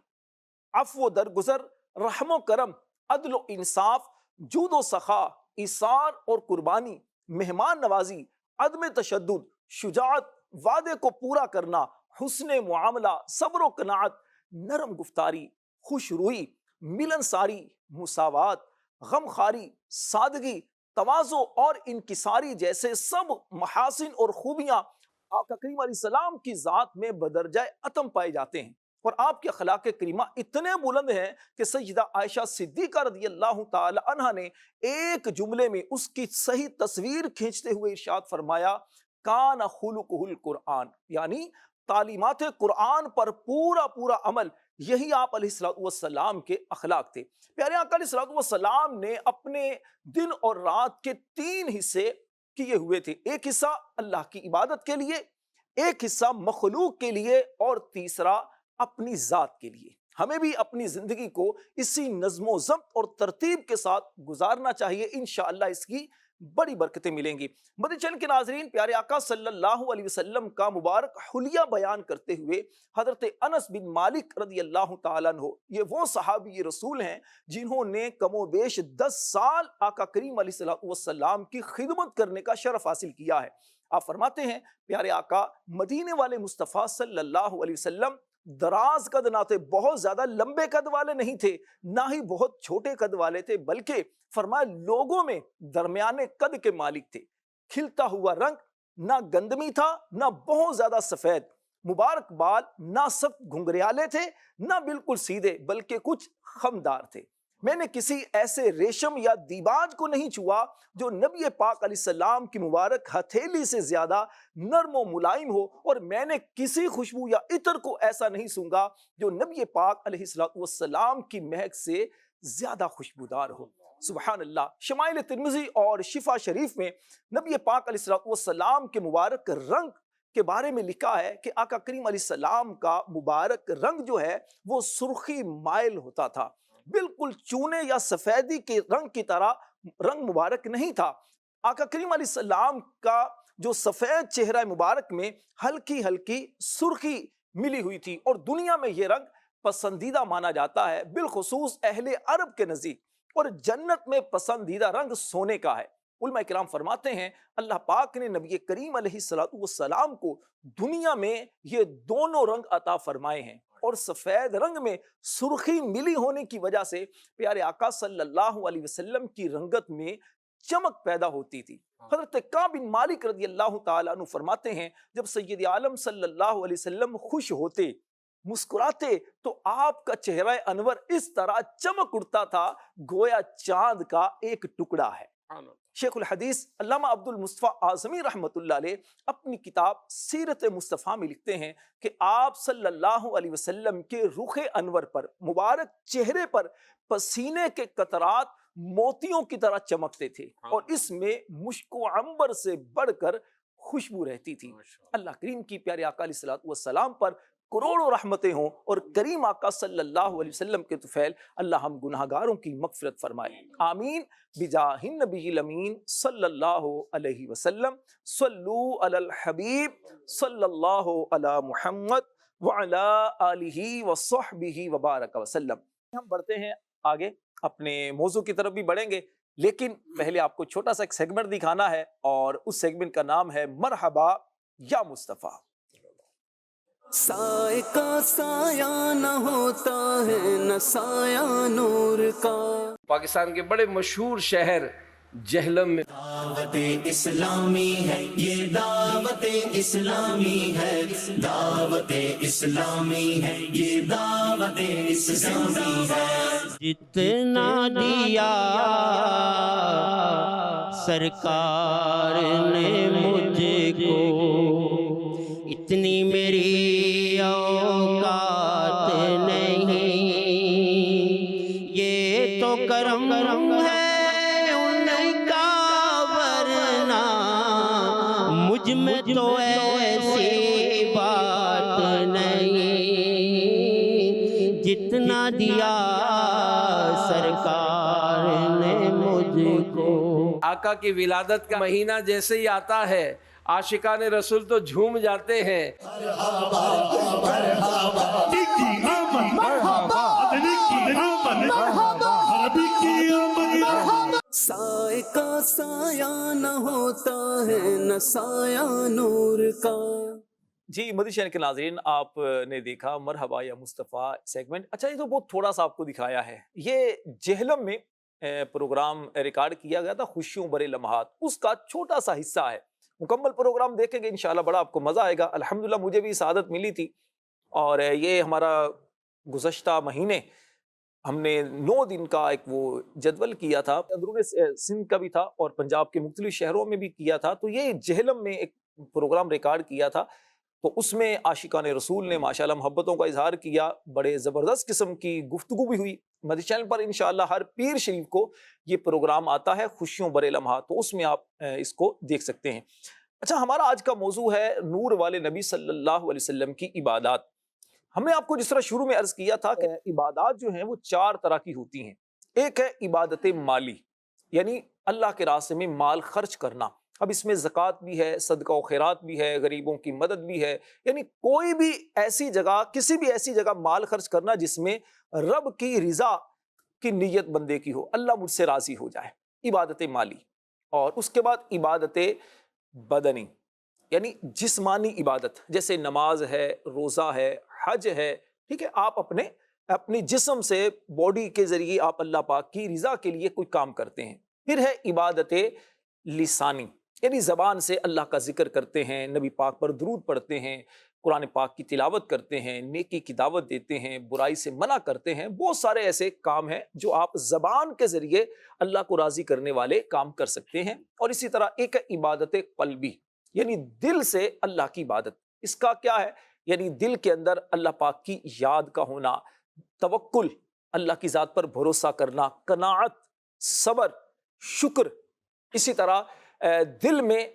[SPEAKER 2] عفو و درگزر، رحم و کرم، عدل و انصاف، جود و سخا، ایثار اور قربانی، مہمان نوازی، عدم تشدد، شجاعت، وعدے کو پورا کرنا، حسن معاملہ، صبر و قناعت، نرم گفتاری، خوش روئی، ملنساری، مساوات، غمخواری، سادگی، تواضع اور انکساری جیسے سب محاسن اور خوبیاں آقا کریم علیہ السلام کی ذات میں بدرجہ اتم پائے جاتے ہیں۔ اور آپ کے اخلاق کریمہ اتنے بلند ہیں کہ سیدہ عائشہ صدیقہ رضی اللہ تعالی عنہا نے ایک جملے میں اس کی صحیح تصویر کھینچتے ہوئے ارشاد فرمایا کان خلقہ القرآن، یعنی تعلیمات قرآن پر پورا عمل، یہی آپ علیہ السلام کے اخلاق تھے۔ پیارے آقا علیہ السلام نے اپنے دن اور رات کے 3 حصے کیے ہوئے تھے، ایک حصہ اللہ کی عبادت کے لیے، ایک حصہ مخلوق کے لیے، اور تیسرا اپنی ذات کے لیے۔ ہمیں بھی اپنی زندگی کو اسی نظم و ضبط اور ترتیب کے ساتھ گزارنا چاہیے، انشاءاللہ اس کی بڑی برکتیں ملیں گی۔ مدنی چینل کے ناظرین، پیارے آقا صلی اللہ علیہ وسلم کا مبارک حلیہ بیان کرتے ہوئے حضرت انس بن مالک رضی اللہ تعالیٰ عنہ، یہ وہ صحابی رسول ہیں جنہوں نے کم و بیش 10 سال آقا کریم علیہ السلام کی خدمت کرنے کا شرف حاصل کیا ہے۔ آپ فرماتے ہیں پیارے آقا مدینے والے مصطفیٰ صلی اللہ علیہ وسلم دراز قد نہ تھے، بہت زیادہ لمبے قد والے نہیں تھے، نہ ہی بہت چھوٹے قد والے تھے، بلکہ فرمایا لوگوں میں درمیانے قد کے مالک تھے۔ کھلتا ہوا رنگ، نہ گندمی تھا نہ بہت زیادہ سفید، مبارک بال نہ سخت گھنگریالے تھے نہ بالکل سیدھے، بلکہ کچھ خمدار تھے۔ میں نے کسی ایسے ریشم یا دیباج کو نہیں چھوا جو نبی پاک علیہ السلام کی مبارک ہتھیلی سے زیادہ نرم و ملائم ہو، اور میں نے کسی خوشبو یا عطر کو ایسا نہیں سونگا جو نبی پاک علیہ السلام کی مہک سے زیادہ خوشبودار ہو۔ سبحان اللہ۔ شمائل ترمذی اور شفا شریف میں نبی پاک علیہ السلام کے مبارک رنگ کے بارے میں لکھا ہے کہ آقا کریم علیہ السلام کا مبارک رنگ جو ہے وہ سرخی مائل ہوتا تھا، بالکل چونے یا سفیدی کے رنگ کی طرح رنگ مبارک نہیں تھا۔ آقا کریم علیہ السلام کا جو سفید چہرہ مبارک میں ہلکی ہلکی سرخی ملی ہوئی تھی، اور دنیا میں یہ رنگ پسندیدہ مانا جاتا ہے، بالخصوص اہل عرب کے نزدیک، اور جنت میں پسندیدہ رنگ سونے کا ہے۔ علماء کرام فرماتے ہیں اللہ پاک نے نبی کریم علیہ السلام کو دنیا میں یہ دونوں رنگ عطا فرمائے ہیں، اور سفید رنگ میں سرخی ملی ہونے کی وجہ سے پیارے آقا صلی اللہ علیہ وسلم کی رنگت میں چمک پیدا ہوتی تھی۔ حضرت کعب بن مالک رضی اللہ تعالیٰ عنہ فرماتے ہیں جب سید عالم صلی اللہ علیہ وسلم خوش ہوتے، مسکراتے، تو آپ کا چہرہ انور اس طرح چمک اٹھتا تھا گویا چاند کا ایک ٹکڑا ہے۔ شیخ الحدیث علامہ عبد المصطفیٰ اعظمی رحمۃ اللہ علیہ اپنی کتاب سیرت مصطفیٰ میں لکھتے ہیں کہ آپ صلی اللہ علیہ وسلم کے رخ انور پر، مبارک چہرے پر پسینے کے قطرات موتیوں کی طرح چمکتے تھے، اور اس میں مشک و عنبر سے بڑھ کر خوشبو رہتی تھی۔ اللہ کریم کی پیارے آقا علیہ السلام پر کروڑوں رحمتیں ہوں، اور کریم آقا صلی اللہ علیہ وسلم کے طفیل اللہ ہم گناہگاروں کی مغفرت فرمائے، آمین بجاہ النبی الامین صلی اللہ علیہ وسلم۔ صلو علی الحبیب صلی اللہ علی محمد وعلی آلہ وصحبہ وبارک وسلم۔ ہم بڑھتے ہیں آگے، اپنے موضوع کی طرف بھی بڑھیں گے، لیکن پہلے آپ کو چھوٹا سا ایک سیگمنٹ دکھانا ہے، اور اس سیگمنٹ کا نام ہے مرحبا یا مصطفیٰ۔
[SPEAKER 1] سائے کا سایہ نہ ہوتا ہے نہ سایہ نور کا۔
[SPEAKER 6] پاکستان کے بڑے مشہور شہر جہلم میں
[SPEAKER 1] دعوت اسلامی ہے، یہ دعوت اسلامی ہے، دعوت اسلامی ہے، یہ دعوت اسلامی ہے۔
[SPEAKER 3] جتنا دیا سرکار نے مجھ کو، اتنی میری اوقات نہیں، یہ تو کرم ہے ان کا، ورنہ مجھ میں تو ایسی بات نہیں، جتنا دیا سرکار نے مجھ کو۔
[SPEAKER 6] آقا کی ولادت کا مہینہ جیسے ہی آتا ہے عاشقان رسول تو جھوم جاتے ہیں۔
[SPEAKER 1] سائے کا سایہ نہ ہوتا ہے نہ سایہ نور کا۔
[SPEAKER 2] جی مدنی چینل کے ناظرین، آپ نے دیکھا مرحبا یا مصطفیٰ سیگمنٹ۔ اچھا یہ تو بہت تھوڑا سا آپ کو دکھایا ہے، یہ جہلم میں پروگرام ریکارڈ کیا گیا تھا، خوشیوں برے لمحات، اس کا چھوٹا سا حصہ ہے۔ مکمل پروگرام دیکھیں گے انشاءاللہ بڑا آپ کو مزہ آئے گا۔ الحمدللہ مجھے بھی سعادت ملی تھی، اور یہ ہمارا گزشتہ مہینے ہم نے 9 دن کا ایک وہ جدول کیا تھا، اندرون سندھ کا بھی تھا اور پنجاب کے مختلف شہروں میں بھی کیا تھا۔ تو یہ جہلم میں ایک پروگرام ریکارڈ کیا تھا، تو اس میں عاشقان رسول نے ماشاءاللہ محبتوں کا اظہار کیا، بڑے زبردست قسم کی گفتگو بھی ہوئی۔ مدنی چینل پر انشاءاللہ ہر پیر شریف کو یہ پروگرام آتا ہے، خوشیوں برے لمحات، تو اس میں آپ اس کو دیکھ سکتے ہیں۔ اچھا ہمارا آج کا موضوع ہے نور والے نبی صلی اللہ علیہ وسلم کی عبادات۔ ہم نے آپ کو جس طرح شروع میں عرض کیا تھا کہ عبادات جو ہیں وہ 4 طرح کی ہوتی ہیں۔ ایک ہے عبادت مالی، یعنی اللہ کے راستے میں مال خرچ کرنا۔ اب اس میں زکوٰۃ بھی ہے، صدقہ و خیرات بھی ہے، غریبوں کی مدد بھی ہے، یعنی کوئی بھی ایسی جگہ، کسی بھی ایسی جگہ مال خرچ کرنا جس میں رب کی رضا کی نیت بندے کی ہو، اللہ مجھ سے راضی ہو جائے، عبادت مالی۔ اور اس کے بعد عبادت بدنی، یعنی جسمانی عبادت، جیسے نماز ہے، روزہ ہے، حج ہے، ٹھیک ہے، آپ اپنی جسم سے، باڈی کے ذریعے آپ اللہ پاک کی رضا کے لیے کوئی کام کرتے ہیں۔ پھر ہے عبادت لسانی، یعنی زبان سے اللہ کا ذکر کرتے ہیں، نبی پاک پر درود پڑھتے ہیں، قرآن پاک کی تلاوت کرتے ہیں، نیکی کی دعوت دیتے ہیں، برائی سے منع کرتے ہیں۔ بہت سارے ایسے کام ہیں جو آپ زبان کے ذریعے اللہ کو راضی کرنے والے کام کر سکتے ہیں۔ اور اسی طرح ایک ہے عبادت قلبی، یعنی دل سے اللہ کی عبادت۔ اس کا کیا ہے؟ یعنی دل کے اندر اللہ پاک کی یاد کا ہونا، توکل، اللہ کی ذات پر بھروسہ کرنا، قناعت، صبر، شکر۔ اسی طرح دل میں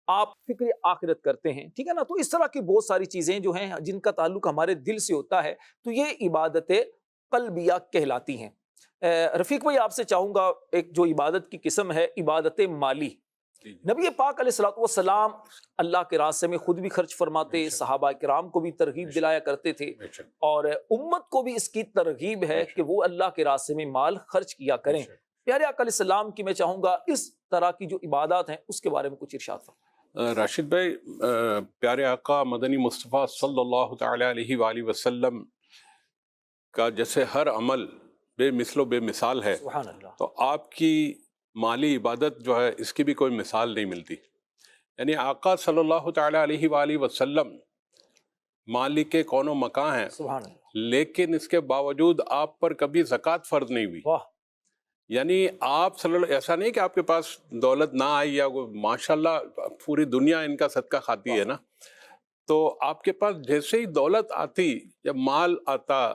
[SPEAKER 2] آپ فکر آخرت کرتے ہیں، ٹھیک ہے نا۔ تو اس طرح کی بہت ساری چیزیں جو ہیں جن کا تعلق ہمارے دل سے ہوتا ہے، تو یہ عبادت قلبیہ کہلاتی ہیں۔ رفیق بھائی آپ سے چاہوں گا، ایک جو عبادت کی قسم ہے عبادت مالی، نبی پاک علیہ الصلوۃ والسلام اللہ کے راستے میں خود بھی خرچ فرماتے، صحابہ کرام کو بھی ترغیب دلایا کرتے تھے، اور امت کو بھی اس کی ترغیب ہے کہ وہ اللہ کے راستے میں مال خرچ کیا کریں۔ پیارے آقا علیہ السلام کی میں چاہوں گا اس طرح کی جو عبادات ہیں اس کے بارے میں کچھ ارشاد فرمائیں۔
[SPEAKER 4] راشد بھائی، پیارے آقا مدنی مصطفیٰ صلی اللہ تعالی علیہ وآلہ وسلم کا جیسے ہر عمل بے مثل و بے مثال ہے،
[SPEAKER 2] سبحان اللہ۔
[SPEAKER 4] تو آپ کی مالی عبادت جو ہے اس کی بھی کوئی مثال نہیں ملتی۔ یعنی آقا صلی اللہ تعالی علیہ وآلہ وسلم مالک کون و مکان ہیں،
[SPEAKER 2] سبحان اللہ،
[SPEAKER 4] لیکن اس کے باوجود آپ پر کبھی زکوٰۃ فرض نہیں ہوئی۔
[SPEAKER 2] واہ،
[SPEAKER 4] یعنی آپ صلی اللہ، ایسا نہیں کہ آپ کے پاس دولت نہ آئی یا ماشاءاللہ پوری دنیا ان کا صدقہ کھاتی ہے نا، تو آپ کے پاس جیسے ہی دولت آتی، جب مال آتا،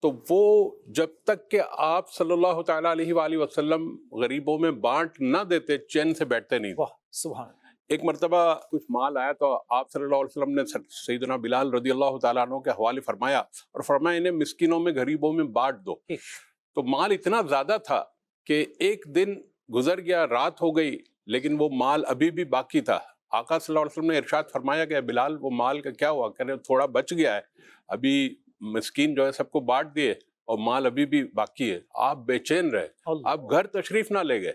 [SPEAKER 4] تو وہ جب تک کہ آپ صلی اللہ تعالیٰ علیہ وآلہ وسلم غریبوں میں بانٹ نہ دیتے چین سے بیٹھتے نہیں۔
[SPEAKER 2] واہ، سبحان اللہ۔
[SPEAKER 4] ایک مرتبہ کچھ مال آیا تو آپ صلی اللہ علیہ وسلم نے سیدنا بلال رضی اللہ تعالیٰ عنہ کے حوالے فرمایا، اور فرمایا انہیں مسکینوں میں غریبوں میں بانٹ دو۔ تو مال اتنا زیادہ تھا کہ ایک دن گزر گیا، رات ہو گئی، لیکن وہ مال ابھی بھی باقی تھا۔ آقا صلی اللہ علیہ وسلم نے ارشاد فرمایا کہ بلال وہ مال کا کیا ہوا؟ کہہ رہے تھوڑا بچ گیا ہے، ابھی مسکین جو ہے سب کو بانٹ دیے اور مال ابھی بھی باقی ہے۔ آپ بے چین رہے، آپ گھر تشریف نہ لے گئے۔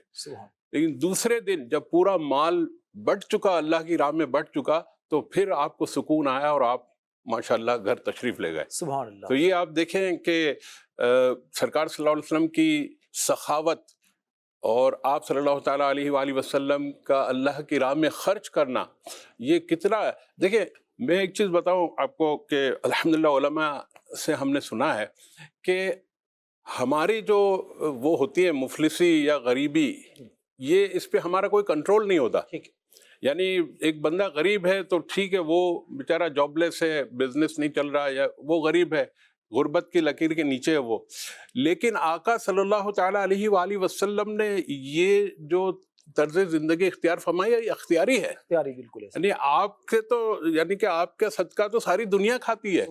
[SPEAKER 4] لیکن دوسرے دن جب پورا مال بٹ چکا، اللہ کی راہ میں بٹ چکا، تو پھر آپ کو سکون آیا اور آپ ماشاءاللہ گھر تشریف لے گئے۔
[SPEAKER 2] سبحان اللہ۔
[SPEAKER 4] تو یہ آپ دیکھیں کہ سرکار صلی اللہ علیہ وسلم کی سخاوت اور آپ صلی اللہ تعالیٰ علیہ وآلہ وسلم کا اللہ کی راہ میں خرچ کرنا، یہ کتنا ہے۔ دیکھیں میں ایک چیز بتاؤں آپ کو کہ الحمدللہ علماء سے ہم نے سنا ہے کہ ہماری جو وہ ہوتی ہے مفلسی یا غریبی، یہ اس پہ ہمارا کوئی کنٹرول نہیں ہوتا. یعنی ایک بندہ غریب ہے تو ٹھیک ہے، وہ بیچارہ جاب لیس ہے، بزنس نہیں چل رہا، یا وہ غریب ہے، غربت کی لکیر کے نیچے ہے وہ. لیکن آقا صلی اللہ تعالیٰ علیہ وآلہ وسلم نے یہ جو طرز زندگی اختیار فرمائی ہے، یہ اختیاری ہے.
[SPEAKER 2] پیاری بالکل ایسا.
[SPEAKER 4] یعنی آپ کے تو، یعنی کہ آپ کا صدقہ تو ساری دنیا کھاتی ہے،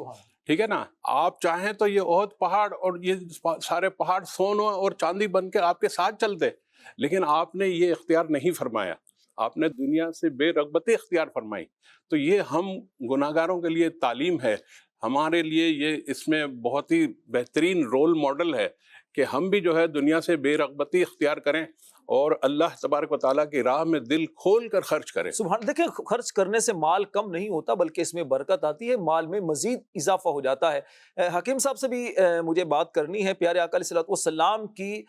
[SPEAKER 4] ٹھیک ہے نا. آپ چاہیں تو یہ احد پہاڑ اور یہ سارے پہاڑ سونا اور چاندی بن کے آپ کے ساتھ چلتے، لیکن آپ نے یہ اختیار نہیں فرمایا. آپ نے دنیا سے بے رغبتی اختیار فرمائی. تو یہ ہم گناہگاروں کے لیے تعلیم ہے، ہمارے لیے یہ اس میں بہت ہی بہترین رول ماڈل ہے کہ ہم بھی جو ہے دنیا سے بے رغبتی اختیار کریں اور اللہ تبارک و تعالیٰ کی راہ میں دل کھول کر خرچ کریں.
[SPEAKER 2] سبحان. دیکھیں، خرچ کرنے سے مال کم نہیں ہوتا بلکہ اس میں برکت آتی ہے، مال میں مزید اضافہ ہو جاتا ہے. حکیم صاحب سے بھی مجھے بات کرنی ہے. پیارے آقا علیہ السلام کی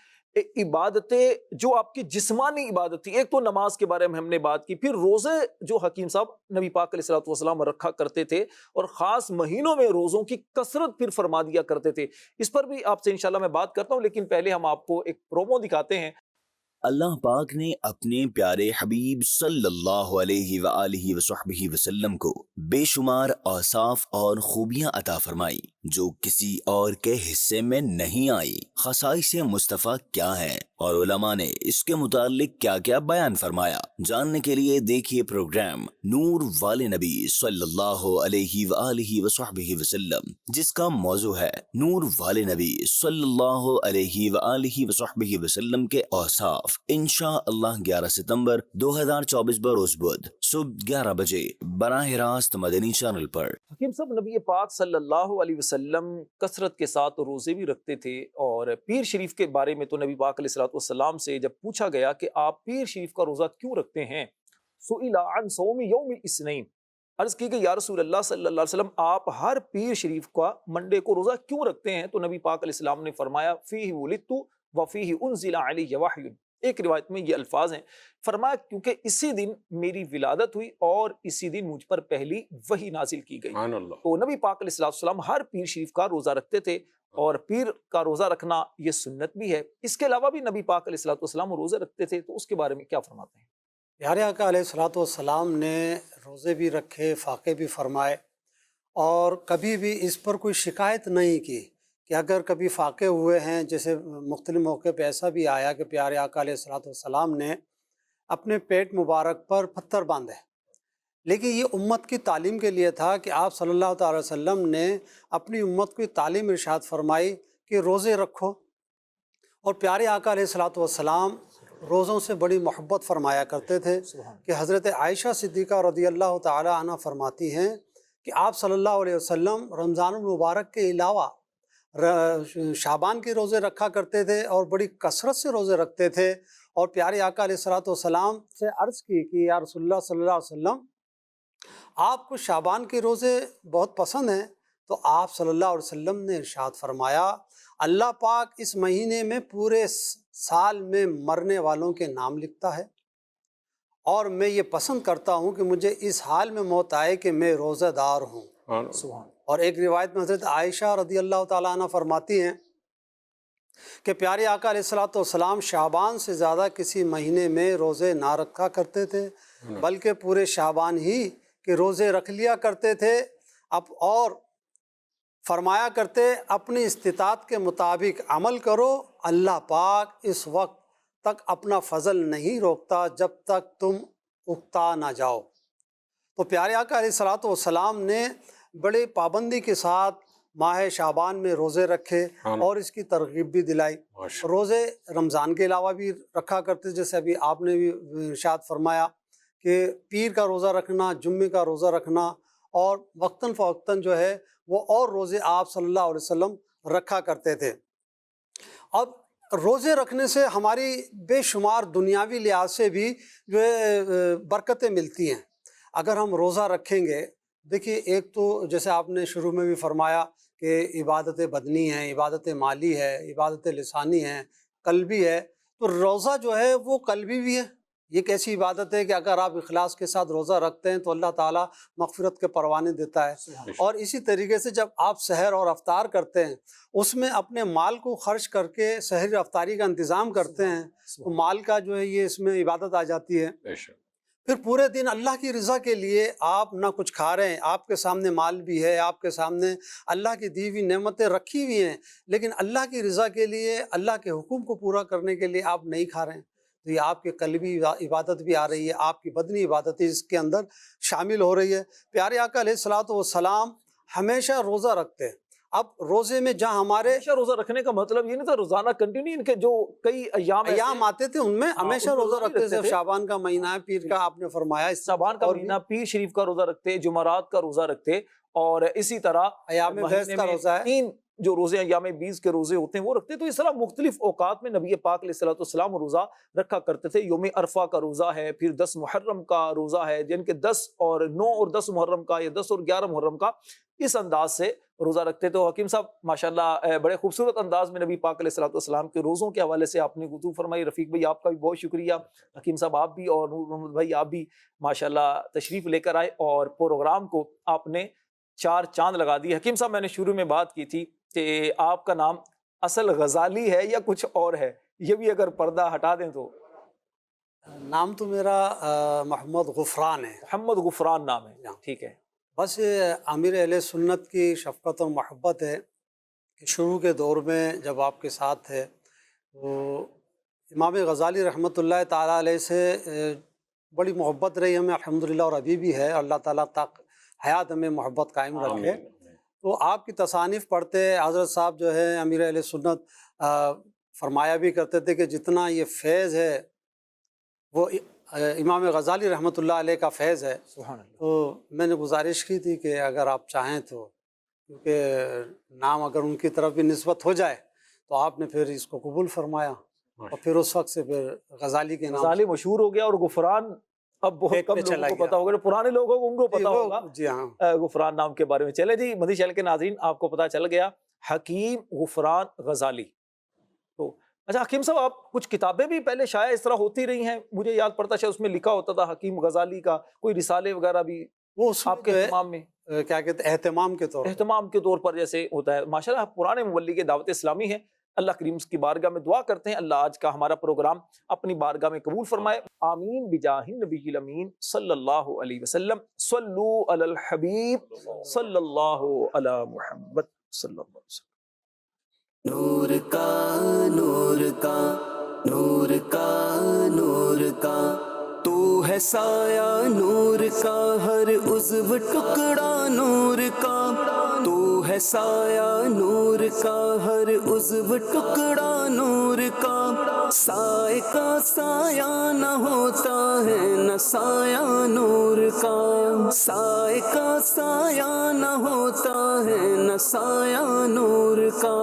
[SPEAKER 2] عبادتیں جو آپ کی جسمانی عبادت تھی، ایک تو نماز کے بارے میں ہم نے بات کی، پھر روزے جو حکیم صاحب نبی پاک علیہ السلام رکھا کرتے تھے اور خاص مہینوں میں روزوں کی کثرت پھر فرما دیا کرتے تھے. اس پر بھی آپ سے انشاءاللہ میں بات کرتا ہوں، لیکن پہلے ہم آپ کو ایک پرومو دکھاتے ہیں.
[SPEAKER 1] اللہ پاک نے اپنے پیارے حبیب صلی اللہ علیہ وآلہ وصحبہ وسلم کو بے شمار اوصاف اور خوبیاں عطا فرمائی جو کسی اور کے حصے میں نہیں آئی. خصائص مصطفیٰ کیا ہیں اور علماء نے اس کے متعلق کیا کیا بیان فرمایا، جاننے کے لیے دیکھیے پروگرام نور والے نبی صلی اللہ علیہ وآلہ وصحبہ وسلم، جس کا موضوع ہے نور والے نبی صلی اللہ علیہ وآلہ وصحبہ وسلم کے اوصاف. انشاءاللہ 11 ستمبر 2024 بروز بدھ صبح 11 بجے براہ راست مدنی چینل پر.
[SPEAKER 2] حکیم صاحب، نبی پاک صلی اللہ علیہ وسلم کثرت کے ساتھ روزے بھی رکھتے تھے، اور پیر شریف کے بارے میں تو نبی پاک علیہ السلام سے جب پوچھا گیا کہ آپ پیر شریف کا روزہ کیوں رکھتے ہیں، سئل عن صوم یوم الاثنین، عرض کی کہ یا رسول اللہ صلی اللہ علیہ وسلم آپ ہر پیر شریف کا منڈے کو روزہ کیوں رکھتے ہیں؟ تو نبی پاک علیہ السلام نے فرمایا فیہ ولدت وفیہ انزل علی وحی. ایک روایت میں یہ الفاظ ہیں، فرمایا کیونکہ اسی دن میری ولادت ہوئی اور اسی دن مجھ پر پہلی وحی نازل کی گئی.
[SPEAKER 4] سبحان اللہ.
[SPEAKER 2] تو نبی پاک علیہ السلام ہر پیر شریف کا روزہ رکھتے تھے، اور پیر کا روزہ رکھنا یہ سنت بھی ہے. اس کے علاوہ بھی نبی پاک علیہ السلام روزے رکھتے تھے، تو اس کے بارے میں کیا فرماتے ہیں؟
[SPEAKER 5] پیارے آقا علیہ السلام نے روزے بھی رکھے، فاقے بھی فرمائے، اور کبھی بھی اس پر کوئی شکایت نہیں کی کہ اگر کبھی فاقے ہوئے ہیں. جیسے مختلف موقع پہ ایسا بھی آیا کہ پیارے آقا علیہ السلام نے اپنے پیٹ مبارک پر پتھر باندھے، لیکن یہ امت کی تعلیم کے لیے تھا کہ آپ صلی اللہ تعالی وسلم نے اپنی امت کو تعلیم ارشاد فرمائی کہ روزے رکھو. اور پیارے آقا علیہ السلام روزوں سے بڑی محبت فرمایا کرتے تھے کہ حضرت عائشہ صدیقہ رضی اللہ تعالی عنہ فرماتی ہیں کہ آپ صلی اللہ علیہ وسلم رمضان المبارک کے علاوہ شعبان کے روزے رکھا کرتے تھے اور بڑی کثرت سے روزے رکھتے تھے. اور پیارے آقا علیہ السلام سے عرض کی کہ یا رسول اللہ صلی اللہ علیہ وسلم آپ کو شعبان کے روزے بہت پسند ہیں. تو آپ صلی اللہ علیہ وسلم نے ارشاد فرمایا اللہ پاک اس مہینے میں پورے سال میں مرنے والوں کے نام لکھتا ہے، اور میں یہ پسند کرتا ہوں کہ مجھے اس حال میں موت آئے کہ میں روزہ دار ہوں. اور ایک روایت میں حضرت عائشہ رضی اللہ تعالیٰ عنہ فرماتی ہیں کہ پیارے آقا علیہ السلام شعبان سے زیادہ کسی مہینے میں روزے نہ رکھا کرتے تھے، بلکہ پورے شعبان ہی کے روزے رکھ لیا کرتے تھے. اور فرمایا کرتے اپنی استطاعت کے مطابق عمل کرو، اللہ پاک اس وقت تک اپنا فضل نہیں روکتا جب تک تم اکتا نہ جاؤ. تو پیارے آقا علیہ السلام نے بڑے پابندی کے ساتھ ماہ شعبان میں روزے رکھے اور اس کی ترغیب بھی دلائی. روزے رمضان کے علاوہ بھی رکھا کرتے، جیسے ابھی آپ نے بھی ارشاد فرمایا کہ پیر کا روزہ رکھنا، جمعے کا روزہ رکھنا، اور وقتاً فوقتاً جو ہے وہ اور روزے آپ صلی اللہ علیہ وسلم رکھا کرتے تھے. اب روزے رکھنے سے ہماری بے شمار دنیاوی لحاظ سے بھی جو ہے برکتیں ملتی ہیں. اگر ہم روزہ رکھیں گے، دیکھیے ایک تو جیسے آپ نے شروع میں بھی فرمایا کہ عبادت بدنی ہے، عبادت مالی ہے، عبادت لسانی ہے، قلبی ہے. تو روزہ جو ہے وہ قلبی بھی ہے یہ ایک ایسی عبادت ہے کہ اگر آپ اخلاص کے ساتھ روزہ رکھتے ہیں تو اللہ تعالیٰ مغفرت کے پروانے دیتا ہے۔ اور اسی طریقے سے جب آپ سحر اور افطار کرتے ہیں، اس میں اپنے مال کو خرچ کر کے سحر افطاری کا انتظام کرتے ہیں، تو مال کا جو ہے یہ اس میں عبادت آ جاتی ہے۔
[SPEAKER 4] بے شک۔
[SPEAKER 5] پھر پورے دن اللہ کی رضا کے لیے آپ نہ کچھ کھا رہے ہیں، آپ کے سامنے مال بھی ہے، آپ کے سامنے اللہ کی دی ہوئی نعمتیں رکھی ہوئی ہیں، لیکن اللہ کی رضا کے لیے، اللہ کے حکم کو پورا کرنے کے لیے آپ نہیں کھا رہے ہیں، تو یہ آپ کے قلبی عبادت بھی آ رہی ہے، آپ کی بدنی عبادت اس کے اندر شامل ہو رہی ہے۔ پیارے آقا علیہ الصلوۃ والسلام ہمیشہ روزہ رکھتے ہیں۔ اب روزے میں جہاں ہمارے
[SPEAKER 2] ہمیشہ روزہ رکھنے کا مطلب یہ نہیں تھا روزانہ کنٹینیو، ان کے جو کئی ایام
[SPEAKER 5] آتے تھے ان میں ہمیشہ
[SPEAKER 2] ان میں
[SPEAKER 5] روزہ
[SPEAKER 2] روزہ
[SPEAKER 5] رکھتے
[SPEAKER 2] رکھتے
[SPEAKER 5] تھے۔
[SPEAKER 2] تھے۔
[SPEAKER 5] شعبان کا مہینہ ہے، پیر کا آپ نے فرمایا، اس
[SPEAKER 2] شعبان کا
[SPEAKER 5] اور بھی
[SPEAKER 2] مہینہ پیر شریف کا روزہ رکھتے، جمعرات کا روزہ رکھتے، اور اسی طرح
[SPEAKER 5] ایام بیس
[SPEAKER 2] مہینے
[SPEAKER 5] کا
[SPEAKER 2] میں
[SPEAKER 5] روزہ ہے۔
[SPEAKER 2] 3 جو روزے ایام 20 کے روزے ہوتے ہیں وہ رکھتے۔ تو اس طرح مختلف اوقات میں نبی پاک علیہ الصلوۃ والسلام روزہ رکھا کرتے تھے۔ یوم عرفہ کا روزہ ہے، پھر 10 محرم کا روزہ ہے، جن کے 10 اور 9 اور 10 محرم کا، یا 10 اور 11 محرم کا اس انداز سے روزہ رکھتے۔ تو حکیم صاحب ماشاءاللہ بڑے خوبصورت انداز میں نبی پاک علیہ الصلوۃ والسلام کے روزوں کے حوالے سے آپ نے گفتگو فرمائی۔ رفیق بھائی آپ کا بھی بہت شکریہ، حکیم صاحب آپ بھی، اور نور محمد بھائی آپ بھی ماشاءاللہ تشریف لے کر آئے اور پروگرام کو آپ نے 4 چاند لگا دی۔ حکیم صاحب میں نے شروع میں بات کی تھی کہ آپ کا نام اصل غزالی ہے یا کچھ اور ہے، یہ بھی اگر پردہ ہٹا دیں تو۔
[SPEAKER 5] نام تو میرا محمد غفران ہے،
[SPEAKER 2] محمد غفران نام ہے، ٹھیک ہے۔
[SPEAKER 5] بس امیر اہل سنت کی شفقت اور محبت ہے کہ شروع کے دور میں جب آپ کے ساتھ تھے تو امام غزالی رحمۃ اللہ تعالیٰ علیہ سے بڑی محبت رہی ہمیں الحمدللہ، اور ابھی بھی ہے، اللہ تعالیٰ تک حیات ہمیں محبت قائم رکھے۔ تو آپ کی تصانیف پڑھتے حضرت صاحب جو ہے امیر اہل سنت فرمایا بھی کرتے تھے کہ جتنا یہ فیض ہے وہ امام غزالی رحمۃ اللہ علیہ کا فیض ہے۔
[SPEAKER 2] سبحان اللہ۔
[SPEAKER 5] تو میں نے گزارش کی تھی کہ اگر آپ چاہیں تو، کیونکہ نام اگر ان کی طرف بھی نسبت ہو جائے تو آپ نے پھر اس کو قبول فرمایا، اور پھر اس وقت سے پھر غزالی کے نام
[SPEAKER 2] غزالی مشہور ہو گیا، اور غفران اب بہت کم
[SPEAKER 5] چلا
[SPEAKER 2] لوگوں کو
[SPEAKER 5] گیا۔
[SPEAKER 2] پتا ہوگا، پرانے لوگوں کو ان کو پتا ہوگا
[SPEAKER 5] جی ہاں،
[SPEAKER 2] غفران نام کے بارے میں۔ چلے جی مدنی چینل کے ناظرین، آپ کو پتا چل گیا حکیم غفران غزالی۔ تو اچھا حکیم صاحب، آپ کچھ کتابیں بھی پہلے شائع اس طرح ہوتی رہی ہیں، مجھے یاد پڑتا ہے اس میں لکھا ہوتا تھا حکیم غزالی کا کوئی رسالے وغیرہ بھی
[SPEAKER 5] وہ اس
[SPEAKER 2] آپ کے
[SPEAKER 5] میں
[SPEAKER 2] اہتمام میں،
[SPEAKER 5] کیا کہتے ہیں، اہتمام کے طور پر۔
[SPEAKER 2] اہتمام کے طور پر جیسے ہوتا ہے۔ ماشاءاللہ پرانے مبلغ دعوت اسلامی ہیں، اللہ کریم کی بارگاہ میں دعا کرتے ہیں اللہ آج کا ہمارا پروگرام اپنی بارگاہ میں قبول فرمائے، آمین بجاہ النبی الامین صلی اللہ علیہ وسلم۔ صلو علی الحبیب صلی اللہ علی محمد صلی اللہ علیہ وسلم۔
[SPEAKER 1] نور کا نور کا نور کا نور کا تو ہے سایہ نور کا، ہر عضو ٹکڑا نور کا تو ہے سایہ نور کا، ہر عضو ٹکڑا نور کا۔ سائے کا سایہ نہ ہوتا ہے نہ سایہ نور کا، سائے کا سایہ نہ ہوتا ہے نہ سایہ نور کا۔